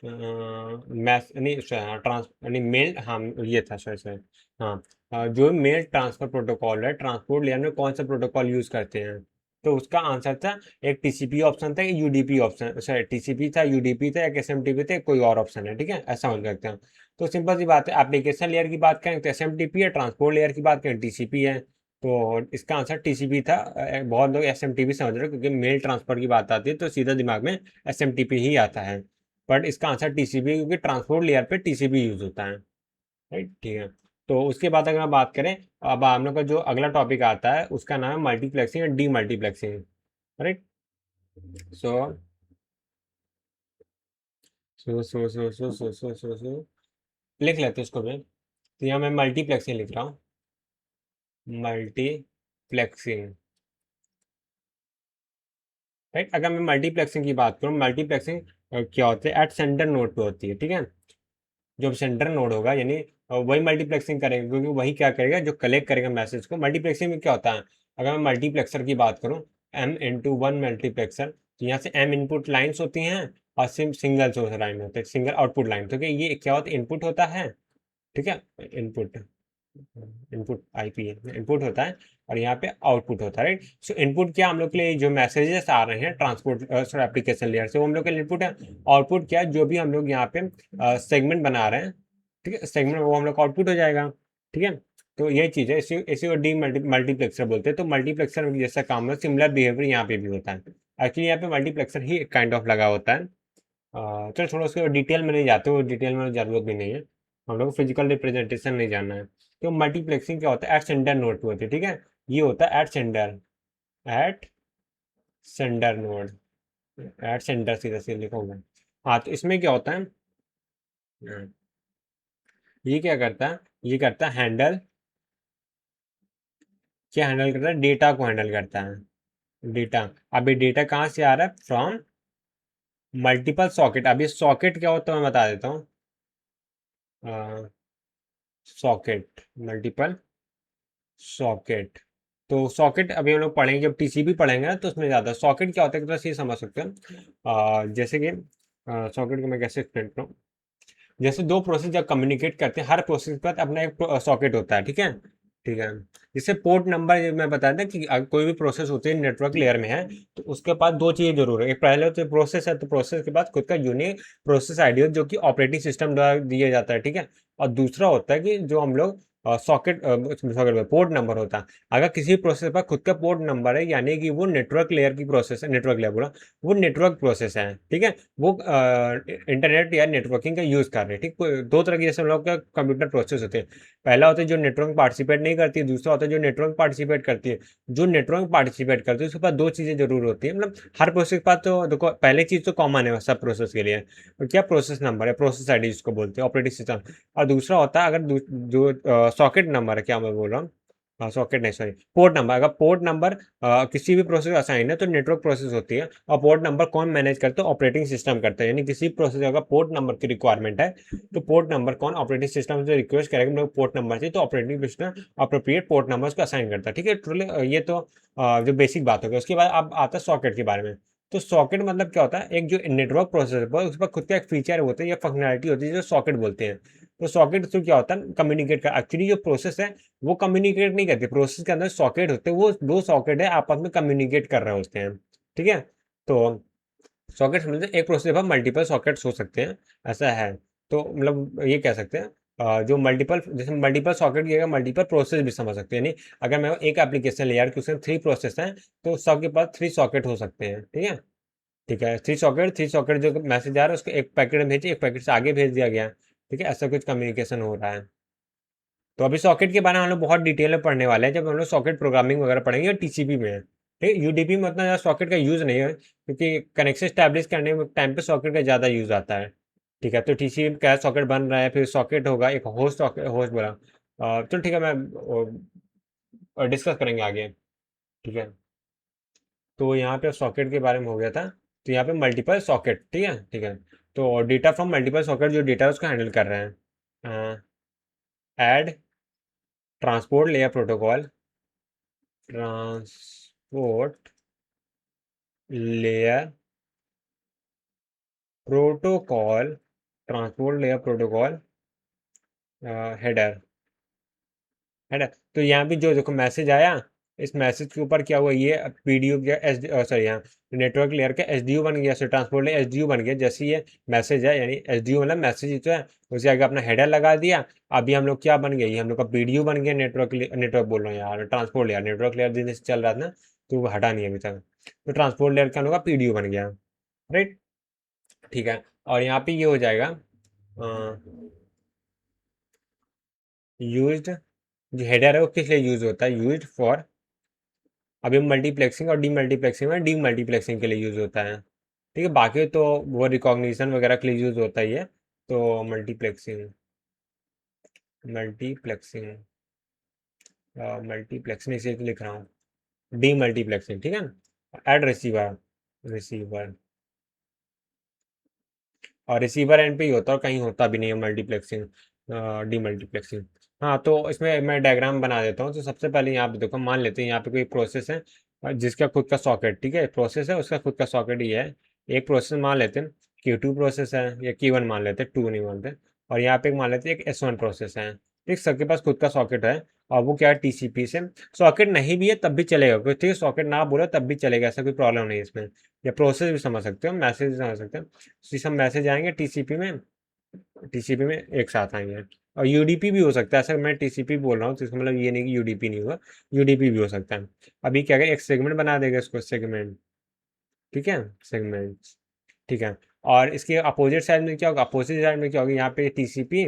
मैस नहीं ट्रांस नहीं मेल, हाँ ये था सर सर, हाँ। जो मेल ट्रांसफर प्रोटोकॉल है ट्रांसपोर्ट लेयर में कौन सा प्रोटोकॉल यूज़ करते हैं, तो उसका आंसर था एक TCP ऑप्शन था, एक UDP ऑप्शन, सॉरी TCP था, UDP था, एक SMTP था, एक कोई और ऑप्शन है, ठीक है, ऐसा समझ सकते हैं। तो सिंपल सी बात है, एप्लीकेशन लेयर की बात करें तो SMTP है, ट्रांसपोर्ट लेयर की बात करें TCP है, तो इसका आंसर TCP था। बहुत लोग SMTP समझ रहे हो, क्योंकि मेल ट्रांसफर की बात आती है तो सीधा दिमाग में SMTP ही आता है, बट इसका आंसर TCP है, क्योंकि ट्रांसपोर्ट लेयर पे TCP यूज होता है, राइट, ठीक है। तो उसके बाद अगर हम बात करें, अब हम लोग का जो अगला टॉपिक आता है उसका नाम है मल्टीप्लेक्सिंग और डीमल्टीप्लेक्सिंग, राइट। सो सो लिख लेते हैं इसको भी, तो यहाँ मैं मल्टीप्लेक्सिंग लिख रहा हूँ, मल्टीप्लेक्सिंग, राइट। अगर मैं मल्टीप्लेक्सिंग की बात करूँ, मल्टीप्लेक्सिंग क्या होती है, एट सेंटर नोड पे होती है, ठीक है। जो सेंटर नोड होगा यानी वही मल्टीप्लेक्सिंग करेगा, क्योंकि वही क्या करेगा, जो कलेक्ट करेगा मैसेज को। मल्टीप्लेक्सिंग में क्या होता है, अगर मैं मल्टीप्लेक्सर की बात करूँ, M × 1 मल्टीप्लेक्सर, तो यहाँ से M इनपुट लाइन्स होती हैं और सिंगल सोर्स लाइन होते हैं, सिंगल आउटपुट लाइन, तो क्या ये क्या होता है, इनपुट होता है, ठीक है। इनपुट इनपुट आईपी इनपुट होता है, और यहाँ पे आउटपुट होता है, राइट। सो इनपुट क्या, हम लोग के लिए जो मैसेजेस आ रहे हैं ट्रांसपोर्ट सॉरी एप्लीकेशन लेयर से, वो हम लोग के लिए इनपुट है। आउटपुट क्या है, जो भी हम लोग यहाँ पे सेगमेंट बना रहे हैं, ठीक है, सेगमेंट वो हम लोग का आउटपुट हो जाएगा, ठीक है। तो यही चीज़ है, इसी इसी को डी मल्टीप्लेक्सर बोलते हैं। तो मल्टीप्लेक्सर में जैसा काम है, सिमिलर बिहेवियर यहाँ पे भी होता है। एक्चुअली यहाँ पे मल्टीप्लेक्सर ही काइंड ऑफ लगा होता है। चलो थोड़ा उसके डिटेल में नहीं जाते, वो डिटेल में ज़रूरत भी नहीं है, हम लोग को फिजिकल रिप्रेजेंटेशन नहीं जानना है। तो मल्टीप्लेक्सिंग क्या होता है, एट सेंडर नोड पे होती है, ठीक है। ये होता है at sender node, at sender सीधा सीधा लिखा हुआ है। हाँ, तो इसमें क्या होता है, ये क्या करता है, ये करता है हैंडल, क्या हैंडल करता है, डेटा को हैंडल करता है, डेटा। अब ये डेटा कहाँ से आ रहा है, फ्रॉम मल्टीपल सॉकेट। अब ये सॉकेट क्या होता है मैं बता देता हूँ, सॉकेट, मल्टीपल सॉकेट। तो सॉकेट अभी हम लोग पढ़ेंगे, जब TCP पढ़ेंगे ना, तो उसमें ज़्यादा सॉकेट क्या होता है, तो ये समझ सकते हैं। जैसे कि सॉकेट को मैं कैसे एक्सप्लेन करूँ, जैसे दो प्रोसेस जब कम्युनिकेट करते हैं, हर प्रोसेस के बाद अपना एक सॉकेट होता है, ठीक है, ठीक है। जैसे पोर्ट नंबर मैं बताया था कि अगर कोई भी प्रोसेस होती है नेटवर्क लेयर में है, तो उसके पास दो चीज़ें जरूर है, एक पहले तो प्रोसेस है, तो प्रोसेस के बाद खुद का यूनिक प्रोसेस आईडी जो कि ऑपरेटिंग सिस्टम द्वारा दिया जाता है, ठीक है। और दूसरा होता है कि जो हम लोग सॉकेट सॉकेट पोर्ट नंबर होता है। अगर किसी प्रोसेस पर खुद का पोर्ट नंबर है, यानी कि वो नेटवर्क लेयर की प्रोसेस है, नेटवर्क लेयर बोला, वो नेटवर्क प्रोसेस है, ठीक है। वो इंटरनेट या नेटवर्किंग का यूज कर रहे हैं, ठीक। दो तरह के जैसे हम लोग का कंप्यूटर प्रोसेस होते हैं। पहला होता है जो नेटवर्क पार्टिसिपेट नहीं करती है, दूसरा होता है जो नेटवर्क पार्टिसिपेट करती है। जो नेटवर्क पार्टिसिपेट करती है उसके पास दो चीजें जरूर होती है, मतलब हर प्रोसेस के पास। तो देखो, पहली चीज तो कॉमन है सब प्रोसेस के लिए, तो क्या प्रोसेस नंबर है, प्रोसेस आईडी जिसको बोलते हैं, ऑपरेटिंग सिस्टम। और दूसरा होता है अगर जो सॉकेट नंबर है, क्या मैं बोल रहा हूँ, हाँ सॉकेट नहीं, सॉरी, पोर्ट नंबर। अगर पोर्ट नंबर किसी भी प्रोसेस असाइन है तो नेटवर्क प्रोसेस होती है, और पोर्ट नंबर कौन मैनेज करता है, ऑपरेटिंग सिस्टम करता है। यानी किसी प्रोसेस अगर पोर्ट नंबर की रिक्वायरमेंट है तो पोर्ट नंबर कौन, ऑपरेटिंग सिस्टम से रिक्वेस्ट करेगा मेरे को पोर्ट नंबर चाहिए, तो operating system appropriate port number को असाइन करता है, ठीक है। ये तो जो बेसिक बात हो गई। उसके बाद अब आता है सॉकेट के बारे में। तो सॉकेट मतलब क्या होता है, एक जो नेटवर्क प्रोसेसर पर उस पर खुद का एक फीचर होता है या फंक्शनैलिटी होती है जो सॉकेट बोलते हैं। तो सॉकेट से क्या होता है, कम्युनिकेट कर, एक्चुअली जो प्रोसेस है वो कम्युनिकेट नहीं करती, प्रोसेस के अंदर सॉकेट होते हैं, वो दो सॉकेट है आपस में कम्युनिकेट कर रहे होते हैं, ठीक है। तो सॉकेट मतलब एक प्रोसेस पर मल्टीपल सॉकेट्स हो सकते हैं, ऐसा है। तो मतलब ये कह सकते हैं जो मल्टीपल, जैसे मल्टीपल सॉकेट की जगह मल्टीपल प्रोसेस भी समझ सकते हैं। यानी अगर मैं एक एप्लीकेशन ले यार कि उसमें 3 प्रोसेस हैं, तो सबके पास 3 सॉकेट हो सकते हैं, ठीक है। ठीक है, 3 सॉकेट जो मैसेज आ रहा है उसको एक पैकेट में भेजिए, एक पैकेट से आगे भेज दिया गया, ठीक है। ऐसा कुछ कम्युनिकेशन हो रहा है। तो अभी सॉकेट के बारे में हम लोग बहुत डिटेल में पढ़ने वाले हैं, जब हम लोग सॉकेट प्रोग्रामिंग वगैरह पढ़ेंगे, और टीसीपी में है, ठीक है। यूडीपी में उतना ज़्यादा सॉकेट का यूज़ नहीं है, क्योंकि कनेक्शन स्टैब्लिश करने में टाइम पे सॉकेट का ज़्यादा यूज़ आता है, ठीक है। तो टीसीपी में क्या सॉकेट बन रहा है, फिर सॉकेट होगा एक होस्ट, होस्ट बोला, तो ठीक है, मैं डिस्कस करेंगे आगे, ठीक है। तो यहाँ पे सॉकेट के बारे में हो गया था। तो यहाँ पे मल्टीपल सॉकेट, ठीक है, ठीक है। तो डेटा फ्रॉम मल्टीपल सॉकेट, जो डेटा उसको हैंडल कर रहे हैं, add transport layer protocol, transport layer protocol, transport layer protocol, header, है ना। तो यहाँ भी जो देखो मैसेज आया, इस मैसेज के ऊपर क्या हुआ, ये पीडीयू क्या एस, सॉरी, यहाँ नेटवर्क लेयर का एसडीयू बन गया, ट्रांसपोर्ट लेयर एसडीयू बन गया। जैसे ये मैसेज है, यानी एसडीयू मतलब मैसेज ही तो है, उसे आगे अपना हेडर लगा दिया। अभी हम लोग क्या बन गया, ये हम लोग का पीडीयू बन गया, नेटवर्क नेटवर्क बोल रहा हूँ यार, ट्रांसपोर्ट लेयर, नेटवर्क लेयर जिससे चल रहा था ना, तो वो हटा नहीं अभी तक। तो ट्रांसपोर्ट लेयर का हम लोग का पीडीयू बन गया, राइट, ठीक है। और यहाँ पे ये हो जाएगा यूज्ड, जो हेडर है वो किस लिए यूज होता है, यूज फॉर, अभी मल्टीप्लेक्सिंग और डीमल्टीप्लेक्सिंग में डीमल्टीप्लेक्सिंग के लिए यूज होता है, ठीक है। बाकी तो वो रिकॉग्निशन वगैरह के लिए यूज होता ही है। तो मल्टीप्लेक्सिंग, मल्टीप्लेक्सिंग, मल्टीप्लेक्सिंग इसे लिख रहा हूँ, डीमल्टीप्लेक्सिंग, ठीक है। एड रिसीवर, रिसीवर, और रिसीवर एंड पे ही होता है, और कहीं होता भी नहीं है मल्टीप्लेक्सिंग, डीमल्टीप्लेक्सिंग। हाँ, तो इसमें मैं डायग्राम बना देता हूँ। तो सबसे पहले यहाँ पे देखो, मान लेते हैं यहाँ पे कोई प्रोसेस है, जिसका खुद का सॉकेट, ठीक है, प्रोसेस है उसका खुद का सॉकेट ही है। एक प्रोसेस मान लेते हैं Q2 प्रोसेस है, या Q1 मान लेते हैं, टू नहीं मानते। और यहाँ पे एक मान लेते हैं एक S1 प्रोसेस है, ठीक, सबके पास खुद का सॉकेट है। और वो क्या है, टीसीपी से, सॉकेट नहीं भी है तब भी चलेगा, ठीक है, सॉकेट ना बोले तब भी चलेगा, ऐसा कोई प्रॉब्लम नहीं है इसमें। या प्रोसेस भी समझ सकते हो, मैसेज भी समझ सकते हो। सब मैसेज आएंगे टीसीपी में, टीसीपी में एक साथ आएंगे। और यूडीपी भी हो सकता है, ऐसा मैं टीसीपी बोल रहा हूँ तो इसका मतलब ये नहीं कि यूडीपी नहीं होगा, यूडीपी भी हो सकता है। अभी क्या करें, एक सेगमेंट बना देगा इसको, सेगमेंट, ठीक है, सेगमेंट, ठीक है। और इसके अपोजिट साइड में क्या होगा, अपोजिट साइड में क्या होगा, यहाँ पे टीसीपी,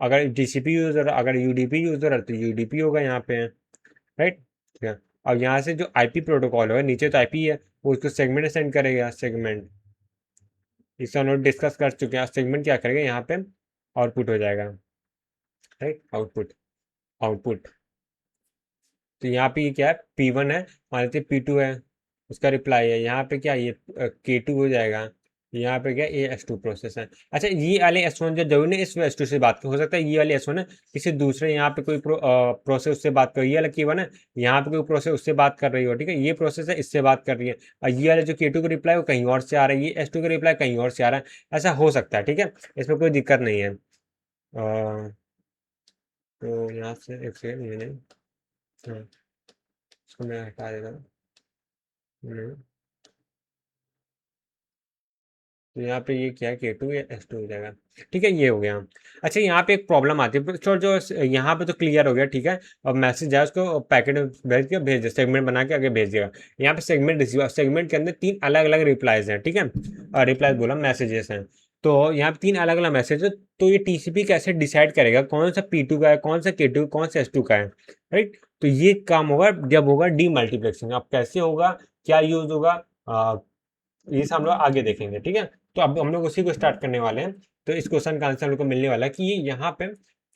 अगर टीसीपी यूज हो रहा, अगर यूडीपी यूज हो रहा है तो यूडीपी होगा यहाँ पे, राइट, ठीक है। और यहाँ से जो आईपी प्रोटोकॉल होगा, नीचे तो आईपी है, वो उसको सेगमेंट सेंड करेगा, सेगमेंट, इससे हम लोग डिस्कस कर चुके हैं। सेगमेंट क्या करेगा, यहाँ पे आउटपुट हो जाएगा, राइट, आउटपुट, आउटपुट। तो यहाँ पे ये क्या है, P1 है, मान लेते P2 है, उसका रिप्लाई है, यहाँ पे क्या ये K2 हो जाएगा। यहाँ पे क्या, ये S2 प्रोसेस है। अच्छा, ये वाले S1 जो जरूरी नहीं इस S2 से बात हो सकता है, ये वाले S1 है किसी दूसरे, यहाँ पे कोई प्रोसेस उससे बात कर रही है, ये वाला K1 है, यहाँ पे कोई प्रोसेस उससे बात कर रही हो, ठीक है, ये प्रोसेस है इससे बात कर रही है। और ये वाला जो K2 का रिप्लाई वो कहीं और से आ रहा है, ये S2 का रिप्लाई कहीं और से आ रहा है, ऐसा हो सकता है, ठीक है। इसमें कोई दिक्कत नहीं है। तो यहाँ से एक सेकेंड, ये नहीं, हाँ, इसको मैं हटा देता हूँ। तो यहाँ पे ये क्या है, K2 या S2 हो जाएगा। ठीक है, ये हो गया। अच्छा, यहाँ पे एक प्रॉब्लम आती है, जो जो यहाँ पे तो क्लियर हो गया, ठीक है। अब मैसेज आया, उसको पैकेट भेज के भेज दे, सेगमेंट बना के आगे भेज देगा। यहाँ पे सेगमेंट रिसीवर, सेगमेंट के अंदर 3 अलग अलग रिप्लाईज हैं, ठीक है। और रिप्लाईज बोला, मैसेजेस हैं। तो यहाँ पे 3 अलग अलग मैसेज है। तो ये टीसीपी कैसे डिसाइड करेगा कौन सा P2 का है, कौन सा K2, कौन सा S2 का है, राइट। तो ये काम होगा जब होगा डीमल्टीप्लेक्सिंग। अब कैसे होगा, क्या यूज होगा, ये सब हम लोग आगे देखेंगे, ठीक है। तो अब हम लोग उसी को स्टार्ट करने वाले हैं। तो इस क्वेश्चन का आंसर हम लोग को मिलने वाला है कि ये यहाँ पे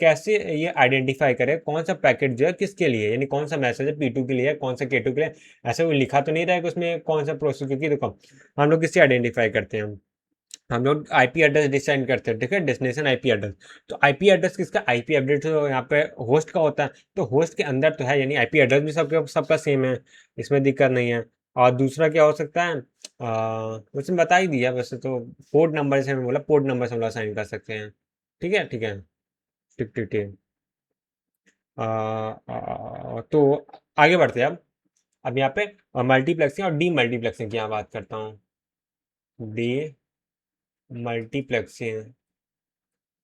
कैसे ये आइडेंटिफाई करे कौन सा पैकेट जो है किसके लिए, यानी कौन सा मैसेज है P2 के लिए, कौन सा K2 के लिए। ऐसे वो लिखा तो नहीं रहा है कि उसमें कौन सा प्रोसेस, क्योंकि देखो हम लोग किससे आइडेंटिफाई करते हैं, हम लोग आईपी एड्रेस डिसाइन करते हैं, ठीक है, डेस्टिनेशन आईपी एड्रेस। तो आईपी एड्रेस किसका, आईपी एड्रेस तो यहाँ पे होस्ट का होता है। तो होस्ट के अंदर तो है, यानी आईपी एड्रेस भी सबका सबका सेम है, इसमें दिक्कत नहीं है। और दूसरा क्या हो सकता है, उसने बता ही दिया वैसे तो। पोर्ट नंबर से हमें बोला, पोर्ट नंबर से हम लोग असाइन कर सकते हैं। ठीक है, ठीक है, ठीक ठीक ठीक। तो आगे बढ़ते हैं अब यहाँ पे मल्टीप्लेक्सिंग और डी मल्टीप्लेक्सिंग की यहाँ बात करता हूँ। डी मल्टीप्लेक्सिंग,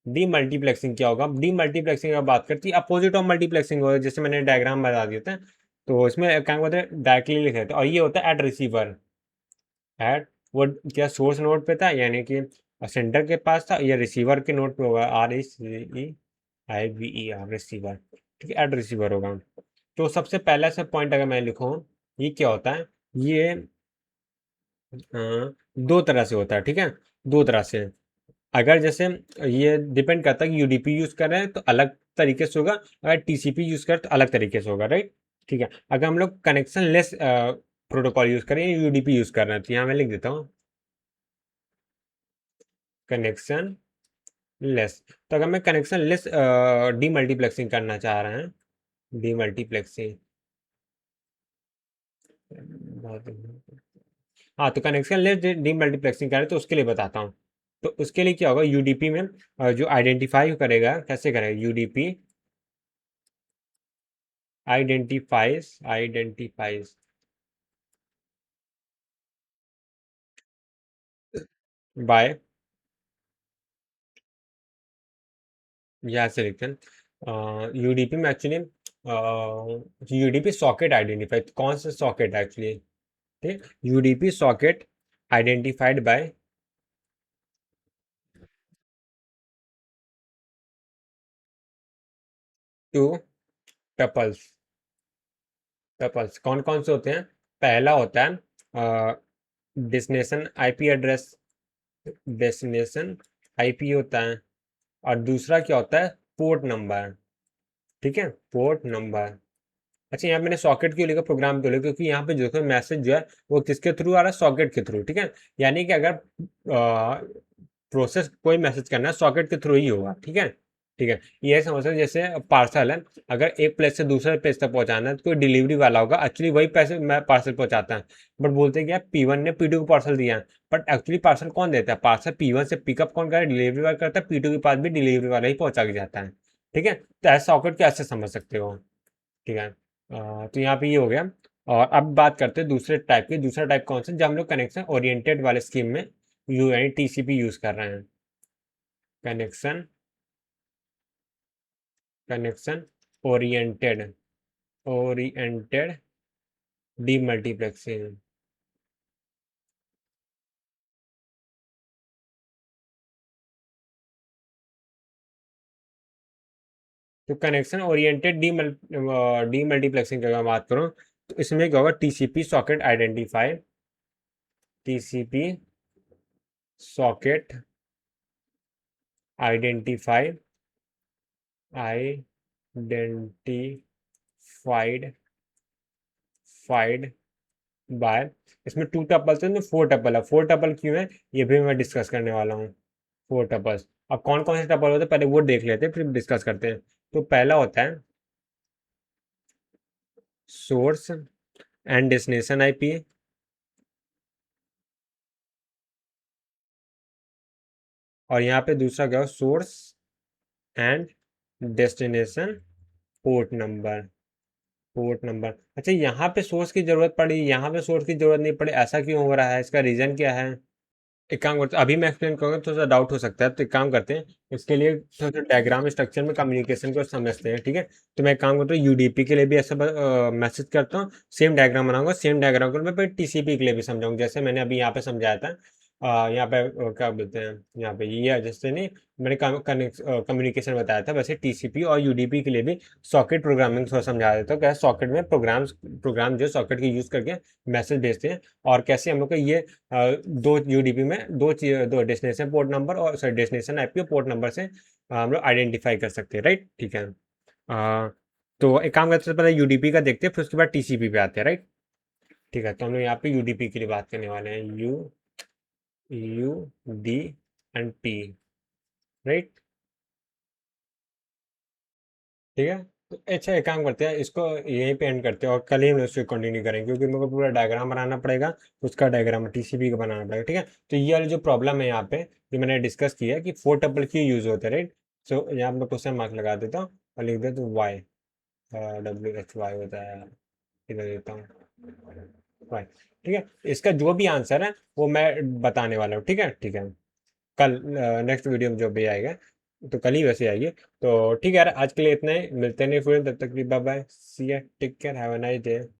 डी मल्टीप्लेक्सिंग क्या होगा, डी मल्टीप्लेक्सिंग का बात करती है अपोजिट ऑफ मल्टीप्लेक्सिंग होगा, जैसे मैंने डायग्राम बता दिया था। तो इसमें क्या होता है, डायरेक्टली लिख देते हैं, और ये होता है एट रिसीवर। एट वो क्या सोर्स नोड पे था, यानी कि सेंटर के पास था, या रिसीवर के नोड पे होगा, RECIVER रिसीवर, ठीक है, एट रिसीवर होगा। तो सबसे पहला से पॉइंट अगर मैं लिखूँ, ये क्या होता है, ये दो तरह से होता है, ठीक है, दो तरह से। अगर जैसे ये डिपेंड करता है कि यूडीपी यूज कर रहे हैं तो अलग तरीके से होगा, अगर टीसीपी यूज करें तो अलग तरीके से होगा, राइट। ठीक है, अगर हम लोग कनेक्शन लेस प्रोटोकॉल यूज करें, यूडीपी यूज कर रहे हैं, तो यहाँ मैं लिख देता हूँ कनेक्शन लेस। तो अगर मैं कनेक्शन लेस डीमल्टीप्लेक्सिंग करना चाह रहे हैं, डीमल्टीप्लेक्सिंग, हाँ, तो कनेक्शन लेस डीमल्टीप्लेक्सिंग करें तो उसके लिए बताता हूँ। तो उसके लिए क्या होगा, यूडीपी में जो आइडेंटिफाई करेगा, कैसे करेगा, यूडीपी आइडेंटिफाइज बाय, यहाँ से लिखते हैं यूडीपी में एक्चुअली, यूडीपी सॉकेट आइडेंटिफाई, कौन सा सॉकेट एक्चुअली, ठीक, UDP socket identified by two tuples. Tuples कौन कौन से होते हैं, पहला होता है destination IP address, destination IP होता है। और दूसरा क्या होता है, पोर्ट नंबर, ठीक है, पोर्ट नंबर। अच्छा, यहाँ मैंने सॉकेट क्यों लिखा, प्रोग्राम क्यों लिखा, क्योंकि यहाँ पे जो है मैसेज जो है वो किसके थ्रू आ रहा है, सॉकेट के थ्रू, ठीक है। यानी कि अगर प्रोसेस कोई मैसेज करना है सॉकेट के थ्रू ही होगा, ठीक है। ठीक है, ये समझ लो जैसे पार्सल है, अगर एक प्लेस से दूसरे प्लेस तक पहुंचाना है तो कोई डिलीवरी वाला होगा, एक्चुअली वही पैसे मैं पार्सल पहुंचाता है। बट बोलते हैं कि यार P1 ने P2 को पार्सल दिया है, बट एक्चुअली पार्सल कौन देता है, पार्सल P1 से पिकअप कौन करे, डिलीवरी वाला करता है, P2 के पास भी डिलीवरी वाला ही पहुंचा के जाता है। ठीक है, तो ऐसा सॉकेट को ऐसे समझ सकते हो, ठीक है। तो यहाँ पे ये हो गया। और अब बात करते हैं दूसरे टाइप की, दूसरा टाइप कौन सा, जब हम लोग कनेक्शन ओरिएंटेड वाले स्कीम में यू यानी टीसीपी यूज कर रहे हैं, connection connection oriented, oriented demultiplexing. तो कनेक्शन ओरिएंटेड डीमल्टीप्लेक्सिंग की अगर बात करूँ, तो इसमें क्या होगा, TCP socket identify, TCP socket identify, identified fied by, इसमें 2 टपल्स है, इसमें 4 टपल है। 4 टपल क्यों है, ये भी मैं डिस्कस करने वाला हूँ। 4 टपल्स, अब कौन कौन से टपल होते हैं पहले वो देख लेते हैं, फिर डिस्कस करते हैं। तो पहला होता है सोर्स एंड डेस्टिनेशन आईपी, और यहाँ पे दूसरा क्या हो, source and destination port number, port number. अच्छा, यहाँ पे सोर्स की जरूरत पड़ी, यहाँ पे सोर्स की जरूरत नहीं पड़ी, ऐसा क्यों हो रहा है, इसका रीजन क्या है। एक काम करते हैं, अभी मैं एक्सप्लेन करूँगा, थोड़ा सा डाउट हो सकता है, तो एक काम करते हैं, इसके लिए थोड़ा सा डायग्राम स्ट्रक्चर में कम्युनिकेशन को समझते हैं, ठीक है। तो मैं एक काम करता हूँ, यूडीपी के लिए भी ऐसा मैसेज करता हूँ, सेम डायग्राम बनाऊंगा, सेम डायग्राम को मैं फिर टीसीपी के लिए भी समझाऊंगा, जैसे मैंने अभी यहाँ पे समझाया था। यहाँ पे क्या बोलते हैं, यहाँ पे ये जैसे नहीं, मैंने कम्युनिकेशन बताया था, वैसे टीसीपी और यूडीपी के लिए भी सॉकेट प्रोग्रामिंग थोड़ा समझा देता हूँ, क्या सॉकेट में प्रोग्राम जो सॉकेट के यूज करके मैसेज भेजते हैं, और कैसे हम लोग को ये दो यूडीपी में दो डेस्टिनेशन पोर्ट नंबर और सॉरी डेस्टिनेशन आईपी और पोर्ट नंबर से हम लोग आइडेंटिफाई कर सकते हैं, राइट, ठीक है। तो एक काम करते हैं, पहले यूडीपी का देखते हैं, फिर उसके बाद टीसीपी पे आते हैं, राइट, ठीक है। तो हम लोग यहाँ पे यूडीपी के लिए बात करने वाले हैं, U D and P, right, ठीक है। तो अच्छा एक काम करते हैं, इसको यहीं पे एंड करते हैं, और कल ही हम इसको कंटिन्यू करेंगे, क्योंकि मेरे को पूरा डायग्राम बनाना पड़ेगा, उसका डायग्राम टीसीपी का बनाना पड़ेगा, ठीक है। तो ये वाली जो प्रॉब्लम है यहाँ पे, जो मैंने डिस्कस किया है कि फोर टपल क्यों यूज होते हैं, राइट। सो यहाँ पे क्वेश्चन मार्क लगा देता हूँ और लिख देता हूँ वाई, WHY होता है, इधर देता हूँ वाई, ठीक है। इसका जो भी आंसर है वो मैं बताने वाला हूँ, ठीक है, ठीक है। कल नेक्स्ट वीडियो में जो भी आएगा, तो कल ही वैसे आइए, तो ठीक है यार, आज के लिए इतना ही, मिलते हैं फिर, तब तक bye bye, see ya, take care, have a nice day.